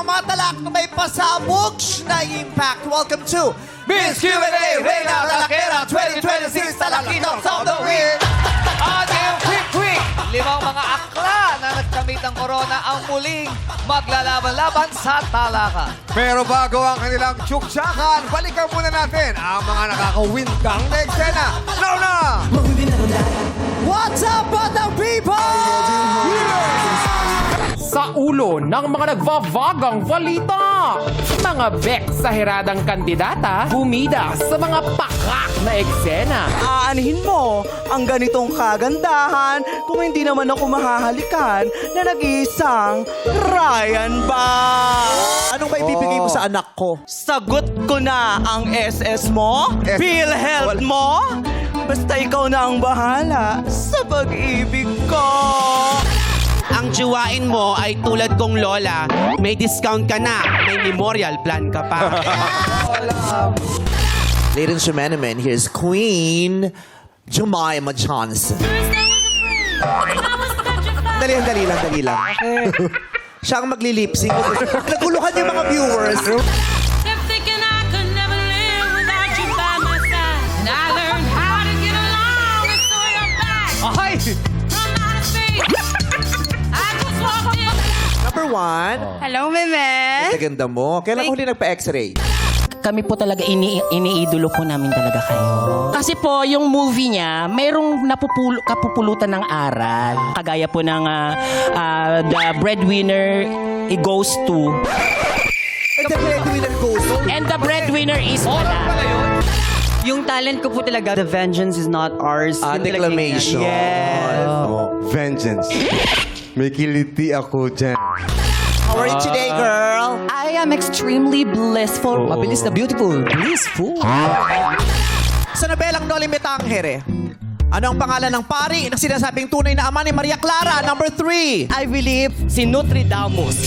tumatalak na may pasabog na impact. Welcome to Miss Q&A Reina Talakera 2026 Talakitok of the Week. Ating quick! Limang mga akla na nagkamit ng corona ang muling maglalaban-laban sa talakan. Pero bago ang kanilang tsuktsakan, balikan muna natin ang mga nakakawindang na eksena. Launa! What's up, batang people? Sa ulo ng mga nagvavagang balita. Mga bek-sahiradang kandidata bumida sa mga pakak na eksena. Aanhin mo ang ganitong kagandahan kung hindi naman ako mahahalikan na nag-iisang Ryan ba? Anong may bibigay mo sa anak ko? Sagot ko na ang SS mo, PhilHealth mo, basta ikaw na ang bahala sa pag-ibig ko. Ang jowain mo ay tulad kong lola, may discount ka na, may memorial plan ka pa. Ladies and gentlemen, here's Queen Jemima Johnson. Dali lang. Siya ang magli-lip-sync. Naguluhan yung mga viewers. Kept thinking I could never live without you by my side. And I learned how to get along and so you're back Ay! from outer space. I just walked in. Number one, Hello, Meme! ganda mo. Kailan ko huli nagpa-x-ray? Kami po talaga, iniidolo po namin talaga kayo. Kasi po, yung movie niya, mayroong kapupulutan ng aral. Kagaya po ng The Breadwinner Goes To. The breadwinner goes. And the breadwinner is wala. Yung talent ko po talaga, the vengeance is not ours. Yun talaga Declamation. yun. Yes. Vengeance. May kiliti ako dyan. How are you today, girl? I am extremely blissful. Mabilis na beautiful. Blissful. Sa nobelang Noli Me Tangere, ano ang pangalan ng pari na sinasabing tunay na ama ni Maria Clara? Number 3. I believe si Nostradamus.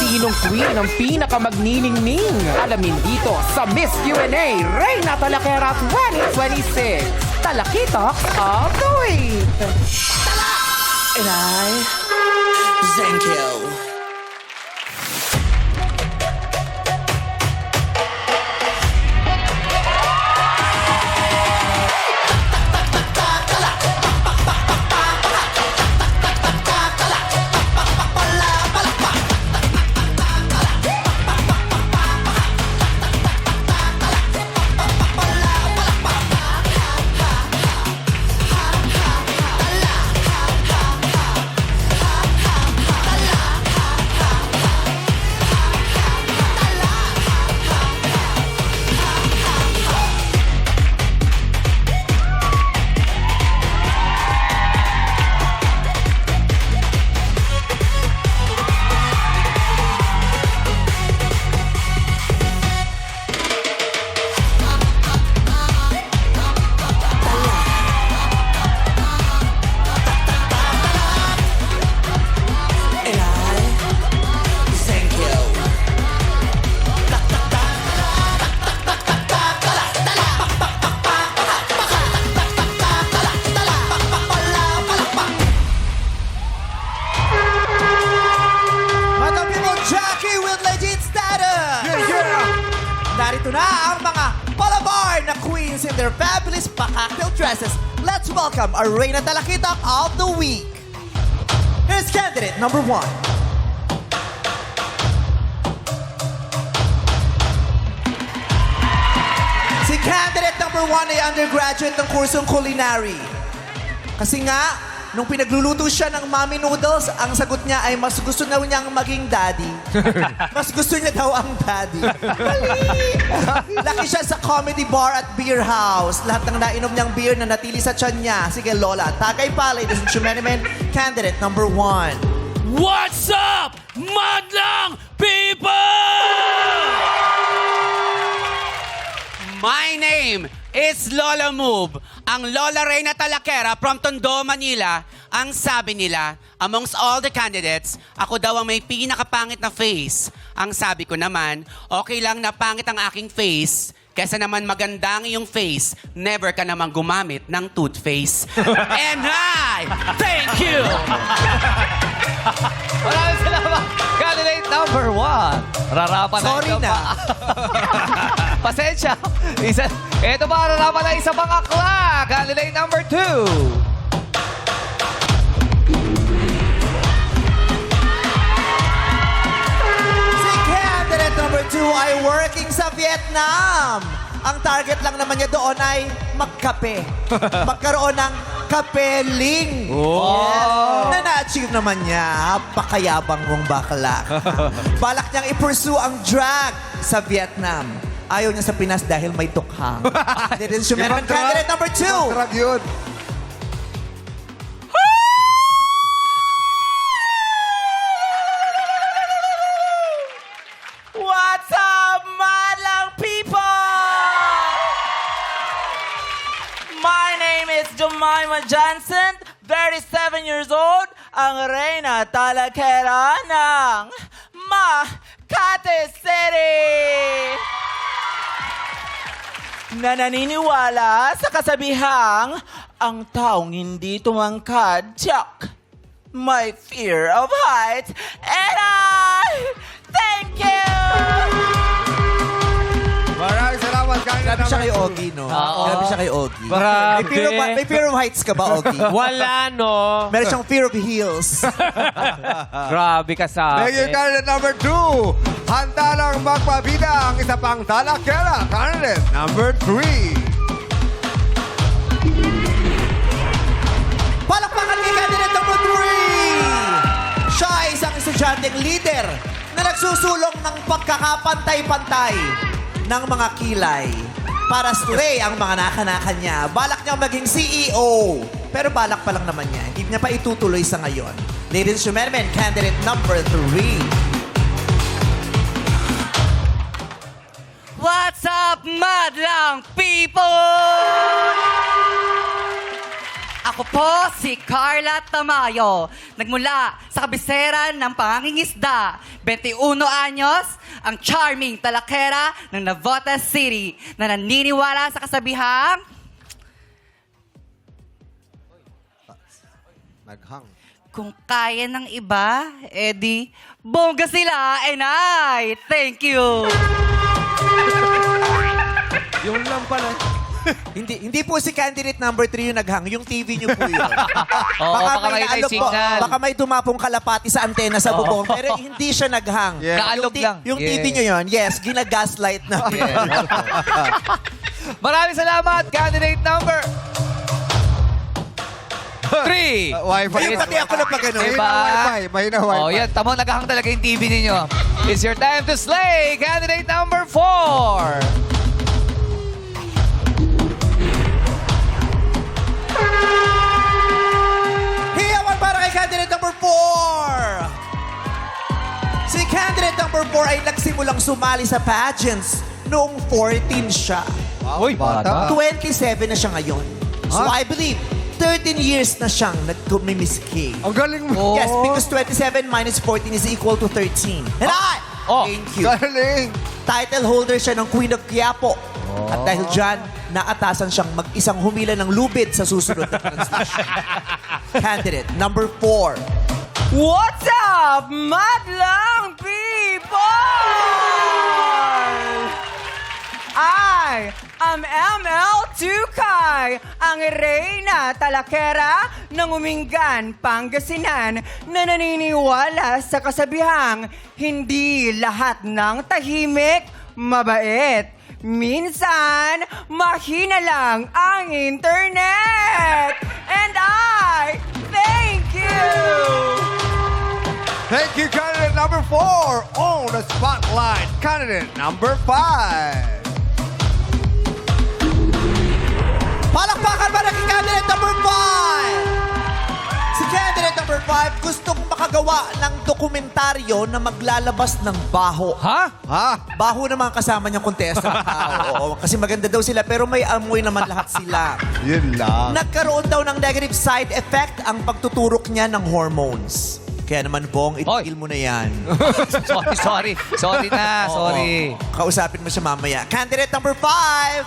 Sinong queen ang pinakamagniningning? Alamin dito sa Miss Q&A Reina Talakera 2026. Talakitok of the Week. And I thank you. Narito na ang mga palabar na queens in their fabulous pa-cocktail dresses. Let's welcome our Reina Talakitok of the Week. Here's candidate number 1. Si candidate number 1 ay undergraduate ng kursong culinary. Kasi nga, nung pinagluluto siya ng mommy noodles, ang sagot niya ay mas gusto na niyang maging daddy. Mas gusto niya daw ang daddy. Mali! Laki siya sa comedy bar at beer house. Lahat ng nainom niyang beer na natili sa tiyan niya. Sige, Lola. Tagay pa, ladies and gentlemen, candidate number 1. What's up, madlang people? My name is Lola Move, ang Lola Reina Talakera from Tondo, Manila. Ang sabi nila, amongst all the candidates, ako daw ang may pinakapangit na face. Ang sabi ko naman, okay lang na pangit ang aking face, kesa naman maganda ang iyong face, never ka naman gumamit ng toothpaste. And I thank you! Maraming salamat, candidate number 1. Rarapan na Sorry ito na. pa. Pasensya. Ito ba, rarapan na isa pang akla. Candidate number 2. Si candidate number 2 ay working sa Vietnam. Ang target lang naman niya doon ay magkape. Magkaroon ng kapeling. Yes. Na na-achieve naman niya. Pakayabang mong bakla. Balak niyang i-pursue ang drag sa Vietnam. Ayaw niya sa Pinas dahil may tukhang. Ladies and gentlemen, candidate number 2. Drag yun. What's up, madlang people? My name is Jemima Johnson, 37 years old, ang reyna talakera ng Makati City. Na naniniwala sa kasabihang ang taong hindi tumangkad, tiyak, my fear of heights, and I thank you! Maraming salamat, candidate Grabe siya kay number 2. Ogie, no? Grabe siya kay Ogie. Grabe. May fear of heights ka ba, Ogie? Wala, no? Meron siyang fear of heels. Grabe ka sa Thank you, candidate number 2. Handa lang magpabida ang isa pang talakera. Candidate number 3. Palakpakan kay candidate number 3! Siya ay isang estudyanteng leader na nagsusulong ng pagkakapantay-pantay ng mga kilay para slay ang mga nakanaka niya. Balak niyang maging CEO. Pero balak pa lang naman niya. Hindi niya pa itutuloy sa ngayon. Ladies and gentlemen, candidate number 3. What's up, madlang people? Ako po si Carla Tamayo, nagmula sa kabisera ng pangingisda. 21 anyos, ang charming talakera ng Navotas City na naniniwala sa kasabihang Naghang. kung kaya ng iba, edi bongga sila and I thank you. Yun lang pala. Hindi po si candidate number 3 yung naghang. Yung TV niyo po yun. Oo, baka may naalog po. signal. Baka may dumapong kalapati sa antena sa bubong. Pero hindi siya naghang. Yeah. Kaalog lang. Yung TV Yes. niyo yun, yes, ginagaslight na. Maraming salamat, candidate number 3. Wi-Fi. Yung pati ako na pa ganun. Mahina Diba? Wi-Fi. Mahina Wi-Fi. Oh, yan. Tamo, naghahang talaga yung TV ninyo. It's your time to slay. Candidate number 4. Hiyawan para kay candidate number 4. Si candidate number 4 ay nagsimulang sumali sa pageants noong 14 siya. Uy, bata. 27 na siya ngayon. So I believe 13 years na siyang nag-Miss K. Ang galing mo. Yes, because 27 minus 14 is equal to 13. And thank you. Galing. Title holder siya ng Queen of Quiapo. At dahil dyan, naatasan siyang mag-isang humila ng lubid sa susunod na transition. Candidate number 4. What's up, madlang people? I am ML Tukay, ang reyna talakera ng Umingan, Pangasinan, na naniniwala sa kasabihang hindi lahat ng tahimik mabait. Minsan, mahina lang ang internet. And I thank you! Thank you, candidate number 4. On the spotlight, candidate number 5. Palakpakan ba ng candidate number 5? Si candidate number 5 gustong makagawa ng dokumentaryo na maglalabas ng baho. Ha? Ha? Baho naman kasama niyang contestant. Oo, kasi maganda daw sila pero may amoy naman lahat sila. Yun lang. Nagkaroon daw ng negative side effect ang pagtuturok niya ng hormones. Kaya naman, Bong, itigil mo na yan. Sorry. Sorry na. Oo. Sorry. Kausapin mo siya mamaya. Candidate number 5!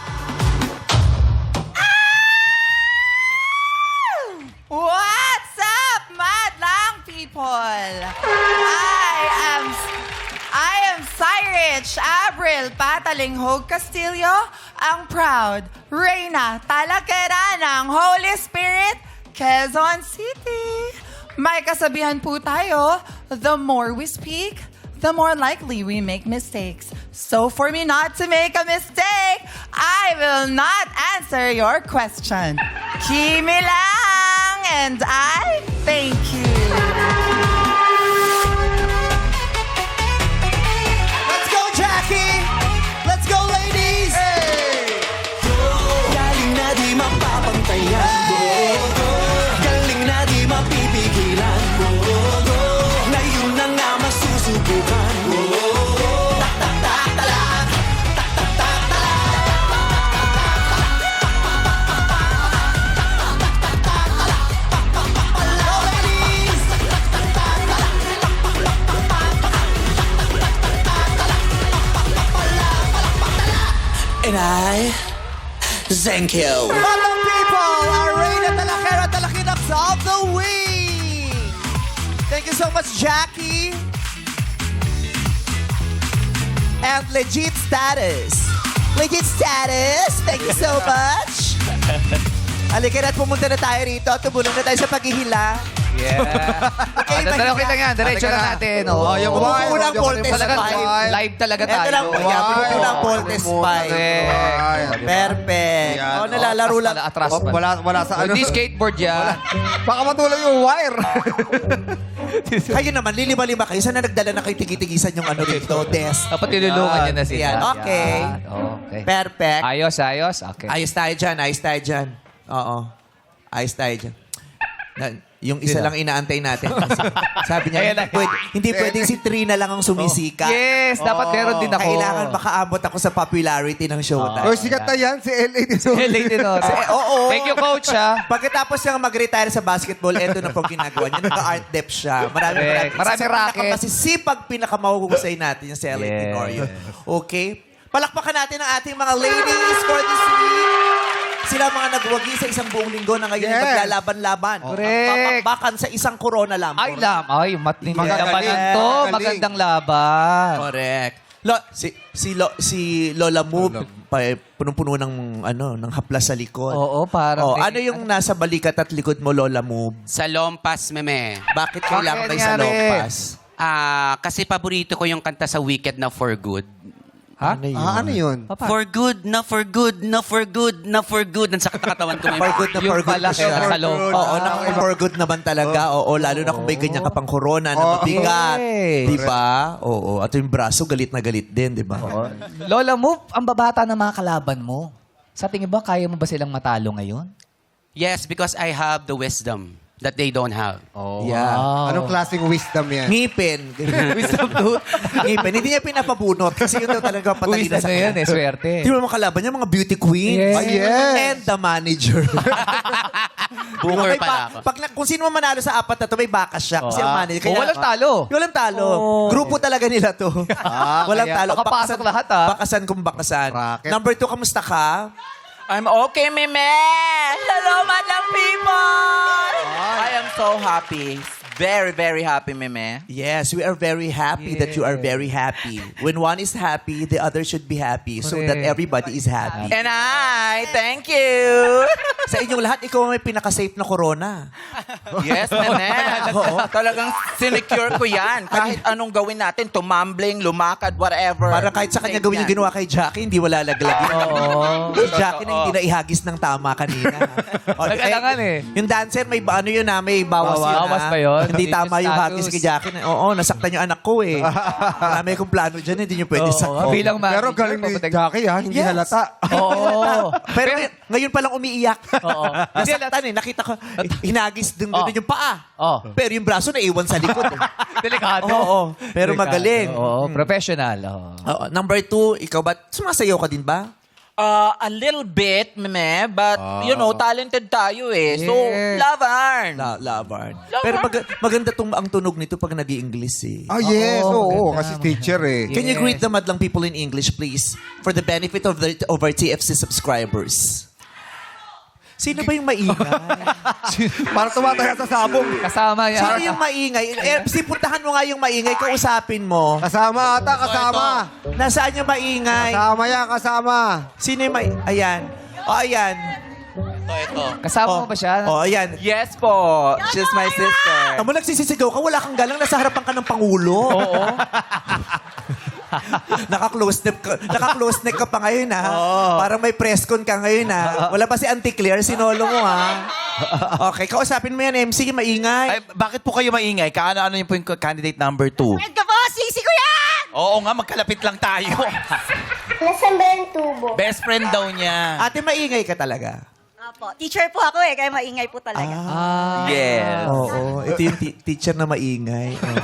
What's up, madlang people? I am Mitch Abril Patalinghog Castillo, ang proud Reyna Talakera ng Holy Spirit, Quezon City. May kasabihan po tayo, the more we speak, the more likely we make mistakes. So for me not to make a mistake, I will not answer your question. Kimi lang, and I thank you. Let's go, Jackie! Let's go, ladies! Galing na di mapapantayan. Galing na di mapipigilan. Ngayon na nga masusubukan. Go, ladies! And I thank you. Hello, people! Our Reyna Talakera Talakinax of the week! Thank you so much, Jackie. And legit status. Legit status. Thank you so much. Halika na at pumunta na tayo rito. Tumulong na tayo sa paghihila. Yeah. Okay, Okay lang yan. Diretso Halika na na. natin. Oh, yung wire. Unang Yung voltage Talagang spike. live talaga Ito tayo. lang po yan. Unang voltage spike. Correct. Perfect. Yan. Oh, nalalaro lang. Atras Oh, wala sa ano. Hindi skateboard yan. Baka matulog yung wire. Kayo naman, lilima-lima kayo. Saan na nagdala na kayo tigitigisan yung ano rito? Desk. Dapat tinulungan niya na sila. Yan, okay. Yan. Okay. Perfect. Ayos. Okay. Ayos tayo dyan, ayos tayo dyan. Oo. Ayos tayo dyan. Yung isa lang inaantay natin. Kasi sabi niya, Ayan na. hindi pwedeng si Trina lang ang sumisika. Yes, dapat meron din ako. Kailangan makaabot ako sa popularity ng showtime. Or sikat na yan, si L.A. dito. Late din Oo. Thank you, coach, ha? Pagkatapos niyang mag-retire sa basketball, eto na pong ginagawa niya. Nagka-art dep siya. Correct. Marami racket. Kasi sipag pinakamahusay natin yung si L.A. Tenorio. Okay? Palakpakan natin ang ating mga ladies for this week. Sila mga nagwagi sa isang buong linggo na ngayon ay Yes. maglalaban-laban. Correct. Papakbakan sa isang corona lamp. Ay, matindi Magagaling. labanan to. Magaling. Magandang laban. Correct. Si Lola Move, punong-puno ng haplas sa likod. Oo, parang... Ano yung nasa balikat at likod mo, Lola Move? Sa Lompas, meme. Bakit kailangan kayo sa nangyari? Lompas? Kasi paborito ko yung kanta sa Wicked na For Good. Ha? Ano yun? For good, na for good, na for good, na for good. Ang sakit na katawan ko. For good na Yung for good pala na siya. sa loob. Oo, for good naman talaga. Oo, lalo na kung may ganyan ka pang corona na mabigat. Okay. Di ba? Oo. At yung braso, galit na galit din, di ba? Lola Move, ang babata ng mga kalaban mo. Sa tingin ba, kaya mo ba silang matalo ngayon? Yes, because I have the wisdom that they don't have. Oh, Yeah. Anong klaseng wisdom yan? Ngipin. Wisdom tooth. Ngipin. Hindi niya pinapabunot kasi yun daw talaga patalina sa yan eh, swerte. Di mo mga kalaban niya, mga beauty queen. Yes. Ah, yes. And the manager. Boomer pala ako. Kung sino man manalo sa apat na to, may bakas siya. Kasi ang manager. Walang talo. Walang talo. Grupo talaga nila to. Walang kaya talo. makapasok lahat, ah. Bakasan kung bakasan. Racket. Number 2, kamusta ka? I'm okay, Meme! Hello, madlang people! I am so happy. Very, very happy, Meme. Yes, we are very happy that you are very happy. When one is happy, the other should be happy so that everybody is happy. And I, thank you! Sa inyong lahat, ikaw ang may pinaka-safe na corona. Yes, Meme. Talagang sinecure ko yan. Kahit anong gawin natin, tumambling, lumakad, whatever. Para kahit sa kanya Safe gawin yung yan. ginawa kay Jackie, hindi wala laglagin. Si Jackie na hindi na ihagis ng tama kanina. Nag-alangan eh. Yung dancer, may ano yun na, may bawas yun. Bawas ah. ba yun? Hindi Status. tama yung hagis kay Jackie. Oo, nasaktan yung anak ko eh. Marami akong plano dyan, hindi nyo pwede saktan. Bilang manager. Pero galing ni Jackie ha, hindi Yes. halata. Oo. Pero ngayon palang umiiyak. Oo. Nasaktan eh. Nakita ko, hinagis dun yung paa. Oh. Pero yung braso naiwan sa likod. Eh. Delikado. Oo, pero magaling. Oo, professional. Oo. Oo, number 2, ikaw ba? Sumasayaw ka din ba? A little bit, Meme, but you know, talented tayo eh. So, Yes. laban. Laban. Pero maganda ang tunog nito pag nag-i-English eh. Ah, yes. Oo, kasi teacher eh. Can you greet the madlang people in English, please? For the benefit of our TFC subscribers. Sino ba yung maingay? Parang tumataya sa sabong. Kasama yan. Sino yung maingay? Puntahan mo nga yung maingay, kausapin mo. Kasama ata, kasama. Nasaan yung maingay? Kasama yan, kasama. Sino yung maingay? Ayan. O, ayan. Kasama mo ba siya? O, ayan. Yes po. She's my sister. Tamo nagsisisigaw ka, wala kang galang, nasa harapan ka ng Pangulo. Oo. Naka-close neck ka pa ngayon, ha? Parang may press con ka ngayon, ha? Wala pa si Auntie Claire, sinolo mo, ha? Okay, kausapin mo yan, MC, maingay. Ay, bakit po kayo maingay? Kaano-ano yung po yung candidate number 2? Friend ka po, sisi ko yan! Oo nga, magkalapit lang tayo. Nasaan ba yung tubo? Best friend daw niya. Ate, maingay ka talaga. Apo. Teacher po ako kaya maingay po talaga. Yes. Oo, ito yung teacher na maingay. Oo.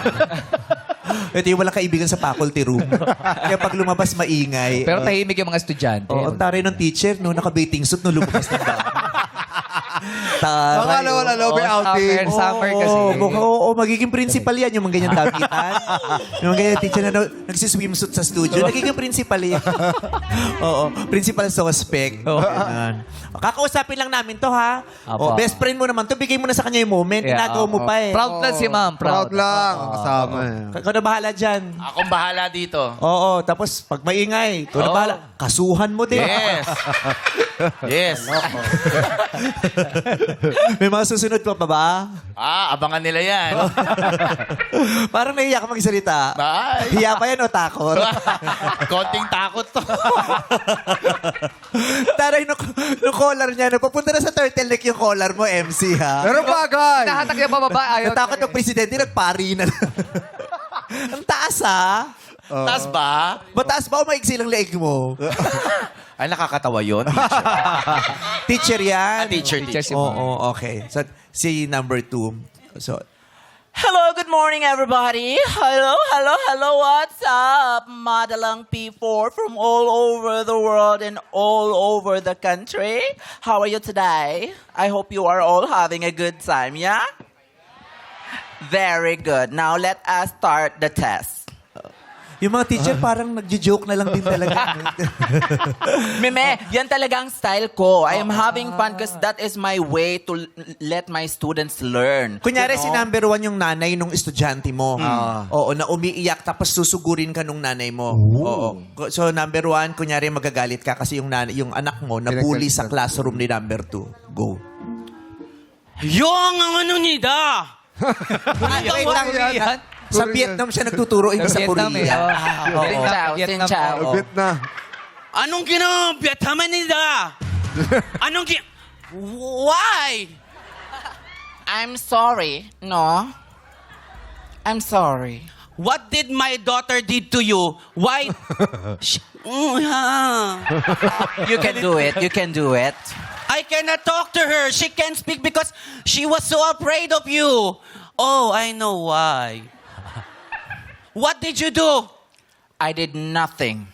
Ito yung walang kaibigan sa faculty room. Kaya pag lumabas, maingay. Pero tahimik yung mga estudyante. Oo, ang taray ng teacher, no, naka-bathing suit, no, lumabas ng bago. Taray. Mga lolo, may outing. Summer kasi. Oo, magiging principal yan, yung mga ganyan damitan. Yung mga ganyan teacher na nagsiswimsuit sa studio, nagiging principal yan. Oo, principal suspect. Ganun. Kakausapin lang namin to, ha? Apo. Best friend mo naman to, bigay mo na sa kanya yung moment, ginagawa mo pa eh. Proud lang si ma'am. Proud lang. Kasama. Ikaw na bahala dyan. Akong bahala dito. Oo, tapos pag maingay, ikaw na bahala. Kasuhan mo din. Yes. Yes. May mga susunod pa ba? Abangan nila yan. Parang nahiya ka magsalita. Bye. Hiya pa yan o takot? Konting takot to. Taray, nung collar niya, papunta na sa turtleneck yung collar mo, MC, ha? Pero bagay. Nahatak yung bababa. Ayaw. Natakot yung presidente, nagpari na. Ang taas, ha? Taas ba? Mataas ba o maiksi lang leeg mo? Ay, nakakatawa yun. Teacher yan? Teacher. Si Oo, okay. So, si number 2. So, Hello, good morning, everybody. Hello, what's up? Madalang P4 from all over the world and all over the country. How are you today? I hope you are all having a good time, yeah? Very good. Now, let us start the test. yung mga teacher parang nagjo-joke na lang din talaga. Meme, yan talaga ang style ko. I am having fun because that is my way to let my students learn. Kunyari, si number 1 yung nanay nung estudyante mo. Oo, na umiiyak tapos susugurin ka nung nanay mo. Oo. So, number 1, kunyari magagalit ka kasi yung anak mo nabully sa classroom ni number 2. Go. Yung ang ano nida! Wait lang yan. Sa Vietnam siya nagtuturo, iba sa Vietnam, Korea. Vietnam. Bit na. Anong ginabiataman nila? Why? I'm sorry. No? I'm sorry. What did my daughter did to you? Why? You can do it. You can do it. I cannot talk to her. She can't speak because she was so afraid of you. Oh, I know why. What did you do? I did nothing.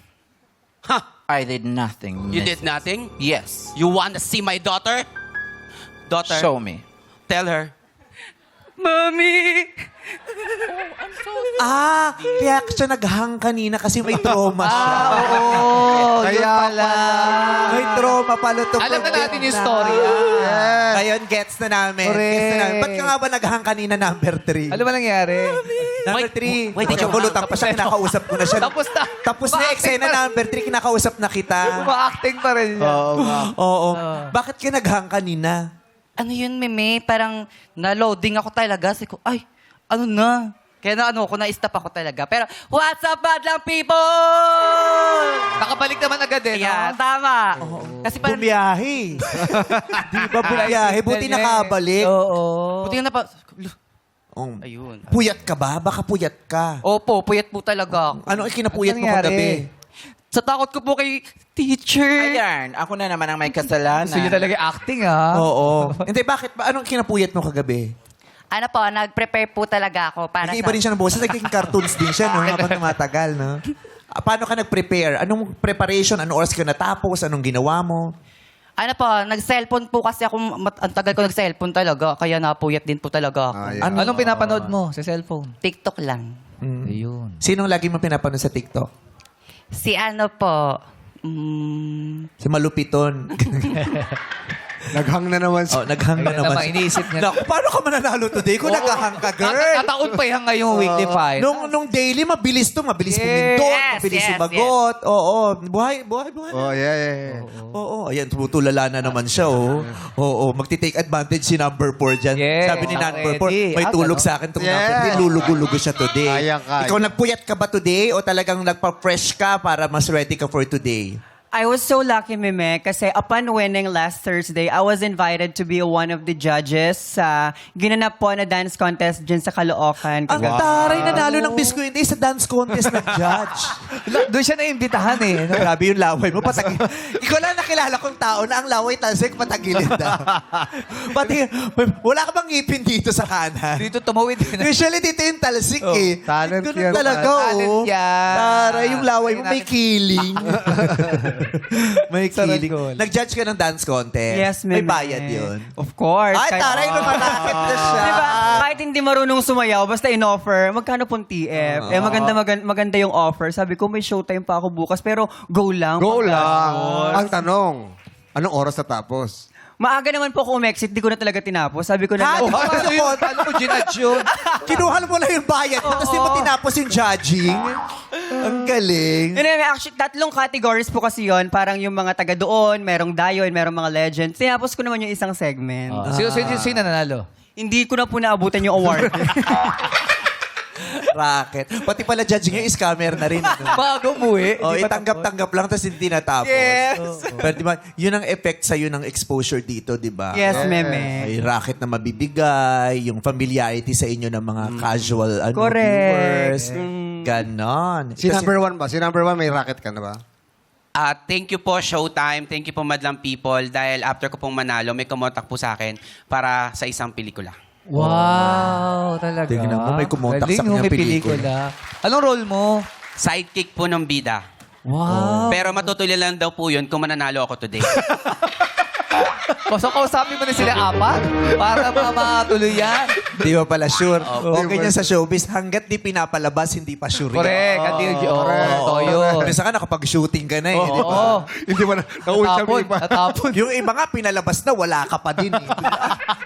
Huh? I did nothing. You miss. did nothing? Yes. You want to see my daughter? Daughter, Show me. tell her. Mommy! Kaya siya naghang kanina kasi may trauma siya. Kaya pala. May trauma pala to. Alam na natin yung story. Ngayon, gets na namin. Gets na namin. Ba't ka nga ba naghang kanina number 3? Ano ba nangyari? Number 3. Wait, nagulutang pa siya. Kinakausap ko na siya. Tapos na. Tapos na eksena number 3. Kinakausap na kita. Ma-acting pa rin siya. Oo. Bakit ka naghang kanina? Ano yun, Meme? Parang na-loading ako talaga. Sabi ko, ay, ano na? Kaya na-stop ako talaga. Pero, what's up, madlang people? Nakabalik naman agad eh. Yeah, No? tama. Kasi parang, Bumiyahe. Di ba bumiyahe? Buti nakabalik. buti nga na pa, Ayun. Puyat ka ba? Baka puyat ka. opo, puyat po talaga ako. Ano ikinapuyat mo nangyari? kagabi? Sa takot ko po kay teacher. Ayan, ako na naman ang may kasalanan. Gusto niyo talaga yung acting, ha? Oo. Hindi, bakit ba? Anong kinapuyat mo kagabi? Ano po, nag-prepare po talaga ako para Nag-iba rin siya ng boses. Naging cartoons din siya, no? Habang tumatagal, no? Paano ka nag-prepare? Anong preparation? Anong oras ka natapos? Anong ginawa mo? Ano po, nag-cellphone po kasi ako, ang tagal ko nag-cellphone talaga, kaya napuyat din po talaga ako. Anong pinapanood mo sa cellphone? TikTok lang. Ayun. Sinong lagi mo pinapanood sa TikTok? Si ano po, Si Malupiton. Naghang na naman siya. Naghang na Ayun naman. naman, iniisip niya. Naku, paano ka mananalo today kung naghahang ka, girl? Nataon pa yung ngayong weekly fight. Nung daily, mabilis to. Mabilis Yes. pumindot, Yes, mabilis yes, sumagot. Oo. Buhay. Oh, yeah. Oo. Ayan, tumutulala na naman siya, oh. Oo. Magti-take advantage si number 4 dyan. Yes. Sabi ni number 4, Ready. may tulog Ganon. sa akin itong Yes. number 3. Lulugo-lugo siya today. Kaya. Ikaw nagpuyat ka ba today o talagang nagpa-fresh ka para mas ready ka for today? I was so lucky, Meme, kasi upon winning last Thursday, I was invited to be one of the judges sa ginanap po na dance contest dyan sa Caloocan. Ang taray nanalo ng Bisco Hindi sa dance contest ng judge. Doon siya naimbitahan eh. No? Grabe yung laway mo. Patagil. Ikaw lang nakilala kong tao na ang laway talsik patagilid na. Pati, wala ka bang ngipin dito sa kanan? Dito tumawid din. Usually dito yung talsik eh. talent Ganun yan. talaga, Talent oh. yan. Taray, yung laway mo may Natin- kiling. May kiling. Sarangol. Nag-judge ka ng dance contest? Yes, May Meme. bayad yun. Of course. Ay, taray, lumalakit na siya. Diba? Kahit hindi marunong sumayaw, basta in-offer, magkano pong TF? Maganda yung offer. Sabi ko, may showtime pa ako bukas, pero go lang. Go lang. Pagkatapos. Ang tanong, anong oras natapos? Maaga naman po ako umexit, di ko na talaga tinapos. Sabi ko na, Ha? Paano mo ginudge yun? Kinuha mo na yung bayad mo, tapos di mo tinapos yung judging. Ang galing. Actually, tatlong categories po kasi yon. Parang yung mga taga doon, merong dayon, merong mga legends. Tinapos ko naman yung isang segment. Sino nanalo? Hindi ko na po naabutan yung award. Racket. Pati pala judging yung scammer na rin. Bago umuwi. Oh, itanggap-tanggap lang tapos hindi natapos. Yes. Pero di ba, yun ang effect sa'yo ng exposure dito, di ba? Yes, Meme. May racket na mabibigay, yung familiarity sa inyo ng mga casual Correct. viewers. Ganon. Si number 1 ba? Si number 1 may racket ka na ba? Thank you po, Showtime. Thank you po, Madlang People. Dahil after ko pong manalo, may kumontak po sa akin para sa isang pelikula. Wow, talaga. Tingnan mo, may kumontak Galing, sa kanyang may pelikula. Anong role mo? Sidekick po ng bida. Wow. Pero matutuloy lang daw po yun kung mananalo ako today. So, kausapin mo na sila apat para matuloy yan. Di ba pala sure? Okay niyan sa showbiz. Hanggat di pinapalabas, hindi pa sure. Correct. Totoo yun. Pero sa nakapag-shooting ka na eh. di ba? Oo. Hindi mo na, naulsa mo pa. Natapon. Yung iba nga, pinalabas na, wala ka pa din eh.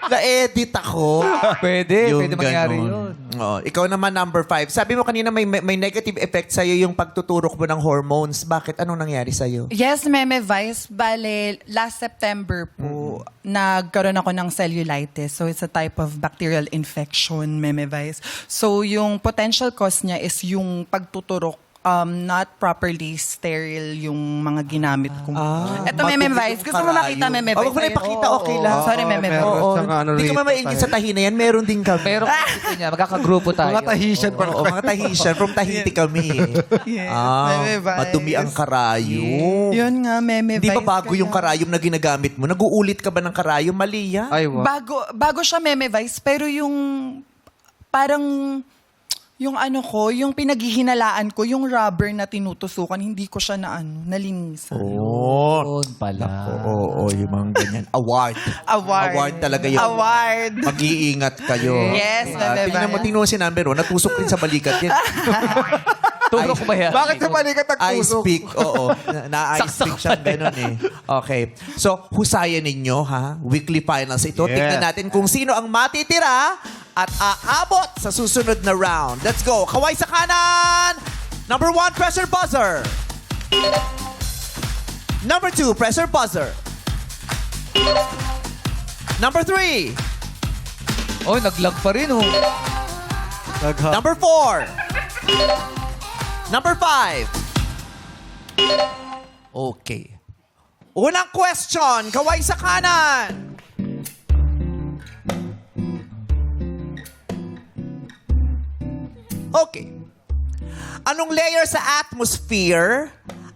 Na-edit ako. Pwede Yung mangyari ganon. yun. Oo. Ikaw naman, number 5. Sabi mo kanina may negative effect sa'yo yung pagtuturok mo ng hormones. Bakit? Anong nangyari sa'yo? Yes, Meme Vice. Bale, last September po, nagkaroon ako ng cellulitis. So, it's a type of bacterial infection, Meme Vice. So, yung potential cause niya is yung pagtuturok, not properly sterile yung mga ginamit ko. Ito, Meme Vice. Gusto mo makita, Meme Vice? Huwag mo na ipakita, okay lang. Sorry, Meme Vice. Meron siyang ano Hindi ka rito mamaingit sa tahi na yan. Meron din kami. Pero dito niya, magkakagrupo tayo. Mga Tahitian pa. Oo, mga Tahitian. From Tahiti kami eh. Yes, Meme Vice. Madumi ang karayom. Yun nga, Meme Di Vice. ba bago yung karayom na ginagamit mo? Nag-uulit ka ba ng karayom? Mali yan. Ay, wow. Bago siya, Meme Vice, pero yung parang yung ano ko, yung pinaghihinalaan ko, yung rubber na tinutusukan, hindi ko siya nalinisan. Oo. Yun pala. Oo, yung mga ganyan. Award. Award talaga yun. Award. Mag-iingat kayo. Yes, tingnan mo, tingnan mo si number 1. Natusok rin sa balikat yan. Turok ba yan? Bakit sa balikat Ice nagtusok? pick, oo. Na-ice pick siya, ganun eh. Okay. So, husayan ninyo, ha? Weekly finals ito. Yeah. Tignan natin kung sino ang matitira at aabot sa susunod na round. Let's go. Kaway sa kanan! Number 1, pressure buzzer. Number 2, pressure buzzer. Number 3, Oh, naglag pa rin oh. Number 4. Number 5. Okay. Unang question, kaway sa kanan. Okay. Anong layer sa atmosphere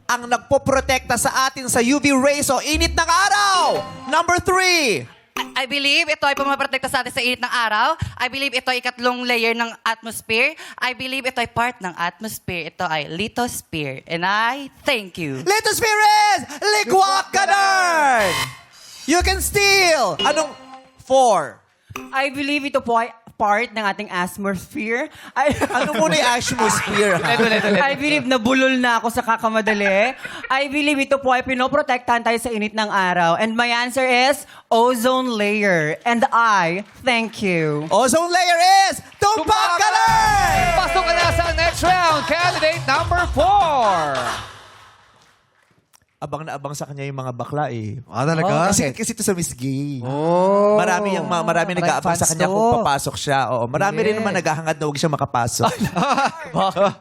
ang nagpoprotekta sa atin sa UV rays o init ng araw? Number 3. I believe ito ay pumaprotekta sa atin sa init ng araw. I believe ito ay ikatlong layer ng atmosphere. I believe ito ay part ng atmosphere. Ito ay lithosphere. And I thank you. Lithosphere is Ligwak Ganern! You can steal! Anong 4? I believe ito po ay part ng ating atmosphere. Ano muna yung atmosphere? ha? I believe nabulol na ako sa kakamadali. I believe ito po ay pinoprotektahan tayo sa init ng araw. And my answer is ozone layer. And I thank you. Ozone layer is Tumpak Kaler! Pasok ka na sa next round. Candidate number 4. Abang na abang sa kanya yung mga bakla eh. Ah, talaga? Kasi ito sa Miss Gay. Oh. Marami nag-aabang sa fans kanya to. kung papasok siya. Oo, marami rin naman naghahangad na huwag siya makapasok.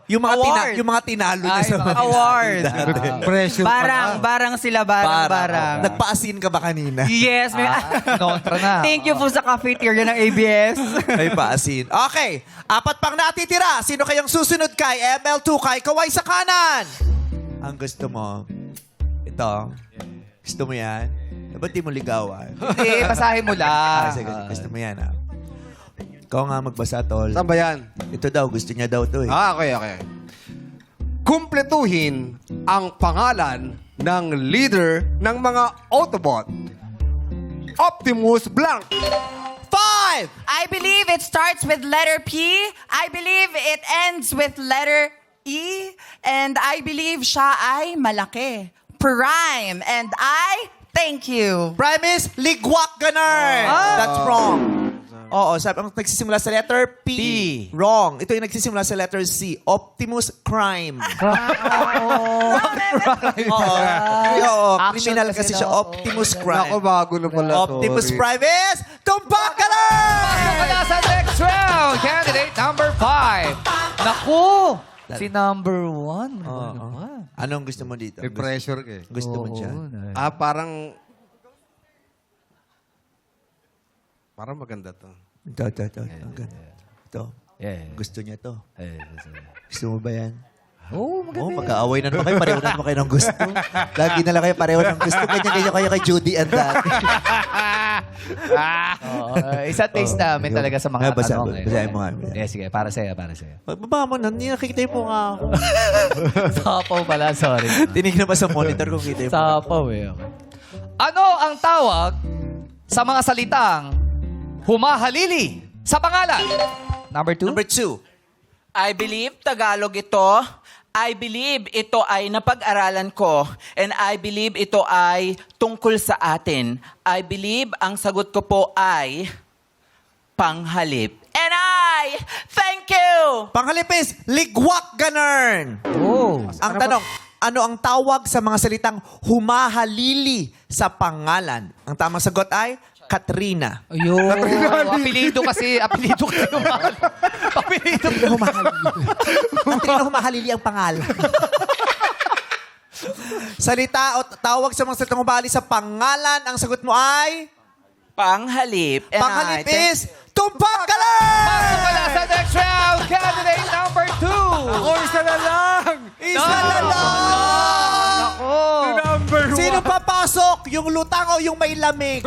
yung mga Award. yung mga tinalo niya sa mga Award. Pressure Barang sila, barang. Nagpa-asin ka ba kanina? Yes. Kontra na. Thank you po sa cafeteria ng ABS. Ay, paasin. Okay, 4 pang natitira. Sino kayang susunod kay ML2 kay Kaway sa kanan? Ang gusto mo, ito. Gusto mo yan? Ba't di mo ligawan? Hindi, basahin mo lang. Sige, gusto mo yan, ha? Ikaw nga magbasa, tol. Saan ba yan? Ito daw, gusto niya daw to eh. Ah, okay. Kumpletuhin ang pangalan ng leader ng mga Autobot. Optimus Blank. 5! I believe it starts with letter P. I believe it ends with letter E. And I believe siya ay malaki. Prime. And I thank you. Prime is Ligwak Ganern. That's wrong. Oo, sabi, ang nagsisimula sa letter P. Wrong. Ito yung nagsisimula sa letter C. Optimus Crime. Oo, criminal kasi siya. Optimus Ako, Crime. bago na pala. Optimus sorry. Prime is Tumpak Kaler! Pasok ka na sa next round. Candidate number 5. Naku! Si number 1. Anong gusto mo dito? May pressure ka eh. Gusto mo dyan? Parang maganda to. Ito. Ang ganda. Ito. Gusto niya to. Gusto mo ba yan? Oh, maganda. Mag-aaway na naman kayo. Pareho na naman kayo ng gusto. Lagi na lang kayo pareho ng gusto. Ganyan kayo kay Judy and dati. Isa taste namin talaga sa mga tanong. Basahin mo nga. Sige, para sa'yo. Baba mo na. Nakikita mo nga ako. Sapaw pala, sorry. Tinignan pa sa monitor kung kita mo. Sapaw eh. Ano ang tawag sa mga salitang humahalili sa pangalan? Number 2. Number 2. I believe Tagalog ito. I believe ito ay napag-aralan ko. And I believe ito ay tungkol sa atin. I believe ang sagot ko po ay panghalip. And I thank you! Panghalipis, Ligwak Ganern. Ang tanong, ano ang tawag sa mga salitang humahalili sa pangalan? Ang tamang sagot ay Katrina. Ayun. Apelido kasi. Apelido. Katrina humahalili ang pangalan. Salita o tawag sa mga salitang humahalili sa pangalan, ang sagot mo ay? Panghalip. And Panghalip I thank- is Tumpak Kaler! Pasok ka na sa next round. Candidate number 2. Ako, isa na lang! Isa na lang! Number Sino papasok? Yung lutang o yung may lamig?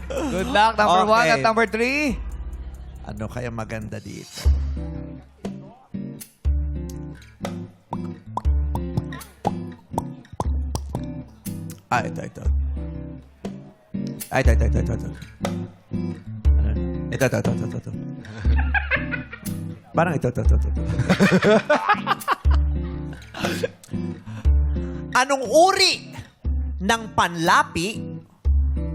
Good luck, number 1 Okay. at number 3. Ano kaya maganda dito? Ito. Ito. Parang ito. Anong uri ng panlapi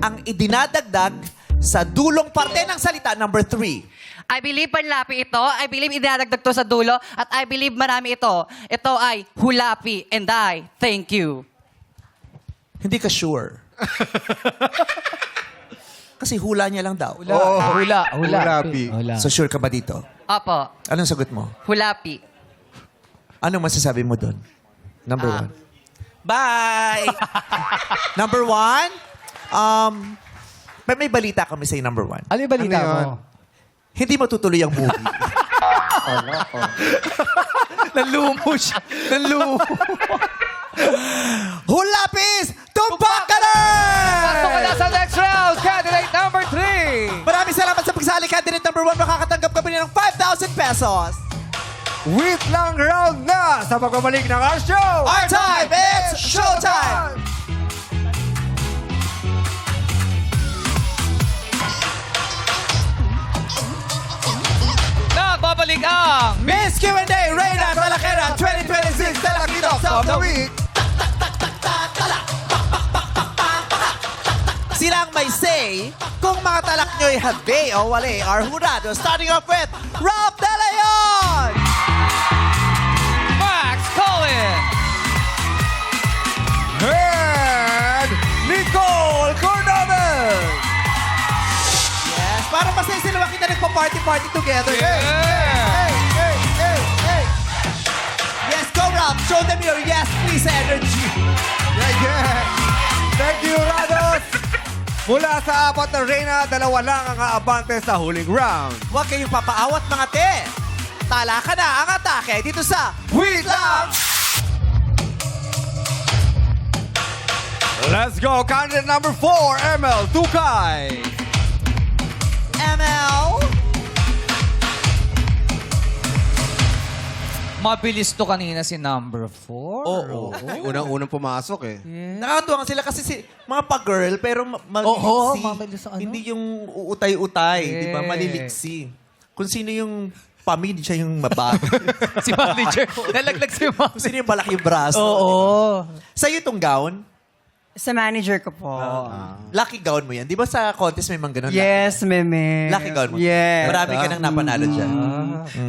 ang idinadagdag sa dulong parte ng salita? Number 3. I believe panlapi ito. I believe idadagdag to sa dulo. At I believe marami ito. Ito ay hulapi. And I thank you. Hindi ka sure. Kasi hula niya lang daw. Hulapi. So sure ka ba dito? Opo. Anong sagot mo? Hulapi. Anong masasabi mo doon? Number 1. Bye! Number 1, may balita kami sa number 1. Ano yung balita Ano yun? mo? Hindi matutuloy ang movie. Nalumo siya. Hulapis! Tumpak Kaler! Pasok ka na sa next round. Candidate number 3. Maraming salamat sa pagsali. Candidate number 1, makakatanggap kami ng 5,000 pesos. Wait lang round na sa pagbabalik ng our show! Our time, it's showtime! ang Miss Q&A, Reyna Talakera 2026 Talakitos of the Week. Silang may say kung mga talak nyo'y habe o wale are hurado. Starting off with Rob De Leon! Max Collins. And Nicole Cordones. Yes, parang masaya sila makita nagpa-party-party together. Yeah. Hey. Yes, go Rob. Show them your yes, please energy. Yeah. Thank you, Rados. Mula sa apat na Reyna, 2 lang ang aabante sa huling round. Huwag kayong papaawat mga te. Tala ka na ang atake dito sa Wait Lang! Let's go, candidate number 4, ML Tukay. ML. Mabilis to kanina si number 4. Oo. Unang-unang pumasok eh. Nakakatuwa sila kasi mga pa-girl pero Oo, maliliksi. mabilis ang ano. Hindi yung uutay-utay, di ba? Maliliksi. Kung sino yung pamid, siya yung mabago. Si manager. Nalaglag si Kung manager. sino yung malaki yung braso. Oo. Sa'yo itong gown, Sa manager ko po. lucky gown mo yan. Di ba sa contest may mga ganun? Yes, meme. Lucky gown mo. Yes. Marami ka nang napanalo dyan.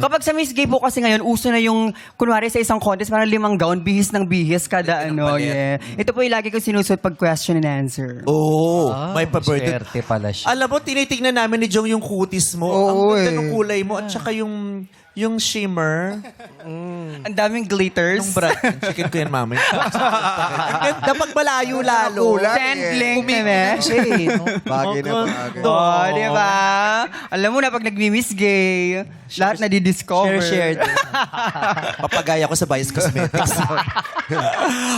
Kapag sa Miss Gay po kasi ngayon, uso na yung, kunwari sa isang contest, parang 5 gown, bihis ng bihis kada Ng ano. palit. Yeah. Ito po yung lagi ko sinusuot pag question and answer. Oo. may pa-birthday. Swerte pala siya. Alam mo, tinitingnan namin ni Jong yung kutis mo. Oo, ang ganda eh. ng kulay mo. At saka yung shimmer. Ang daming glitters. Yung brat. Chicken ko yan, mami. Ang ganda pag malayo lalo. Sandling, meme. Bagay na bagay. Oh, di ba? Alam mo na pag nagmi-Miss Gay, lahat na di-discover. Share. Papagaya ko sa Bias Cosmetics.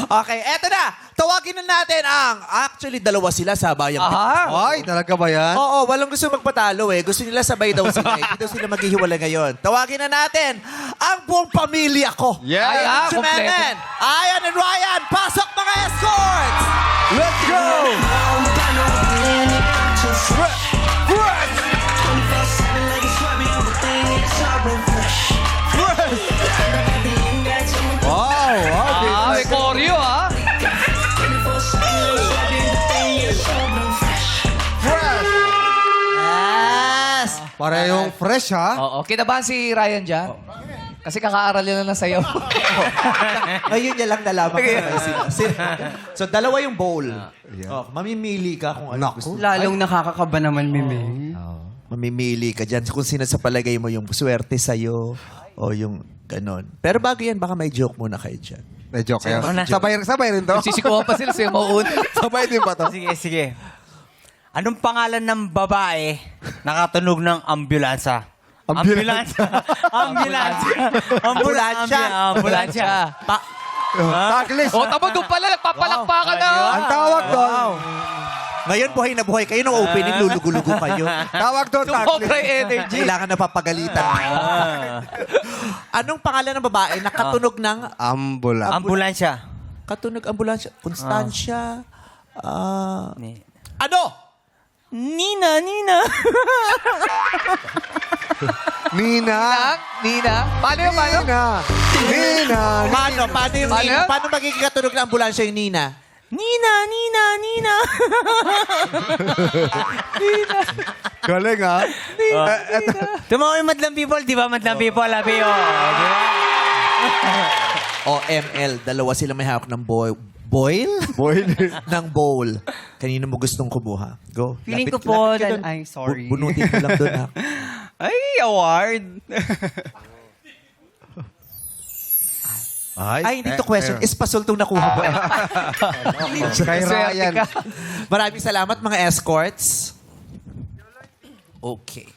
Okay, eto na. Tawagin na natin ang... Actually, 2 sila sa bayang. Ay, talaga ba yan? Oo, walang gusto magpatalo eh. Gusto nila sabay daw sila. Hindi daw sila maghihiwalay ngayon. Tawagin na natin ang buong pamilya ko. Yeah. Ay, Si kompleto. Menen, Ayan and Ryan, pasok mga escorts! Let's go! Wow, May koryo, ha? Yes! Parehong fresh ha? Oo. Kinabahan si Ryan dyan? Kasi kakaaral yun na sayo. Ngayon niya lang nalaman ko na So, 2 yung bowl. Oh, mamimili ka kung ano gusto. Lalong nakakakaba naman, meme. Mamimili ka dyan kung sino sa palagay mo yung swerte sa'yo o yung ganon. Pero bago yan, baka may joke muna kayo dyan. May joke yan. Sabay rin to? Sisikuhan pa sila sa'yo mauun. Sabay din ba to? Sige. Anong pangalan ng babae nakatunog ng ambulansya? Ambulansya. Ambulansya. Tacklish. O, tamo doon pala. Nagpapalakpakan na. Ang tawag doon. Ngayon, buhay na buhay kayo. Nung opening, lulugo-lugo kayo. Tawag doon, Sobra tacklish. Energy. Kailangan na papagalitan. Anong pangalan ng babae na katunog ng... Ambulansya. Katunog ambulansya. Constancia. Ano? Nina. Nina. Nina. Paano yung paano? Nina. Paano yung Paano? Nina? Paano magiging katunog ng ambulansya yung Nina? Nina. Galing ha? Tumawa yung Madlang People, di ba? Madlang People, labi yun. O ML, 2 sila may hawak ng boil? Boy. ng bowl. Kanino mo gustong kumuha? Go. Feeling ko Lapit- po, lapit ka dun. ay, sorry. Bunutin mo lang doon ha. Ay, award. Ay, hindi to question. Espasol itong nakuha ko. Kay Ryan. Maraming salamat mga escorts. Okay.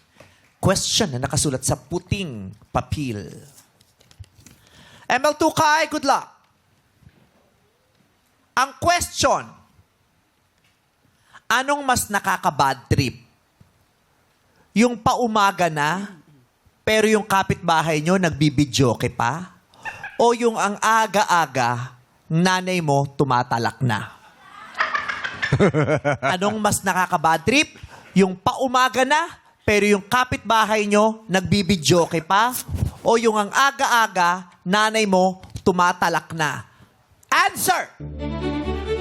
Question na nakasulat sa puting papel. ML Tukay, good luck. Ang question, anong mas nakaka-bad trip? Yung paumaga na, pero yung kapitbahay nyo nagbibidyoke pa? O yung ang aga-aga, nanay mo tumatalak na? Anong mas nakaka-bad trip? Yung paumaga na, pero yung kapitbahay nyo nagbibidyoke pa? O yung ang aga-aga, nanay mo tumatalak na? Answer!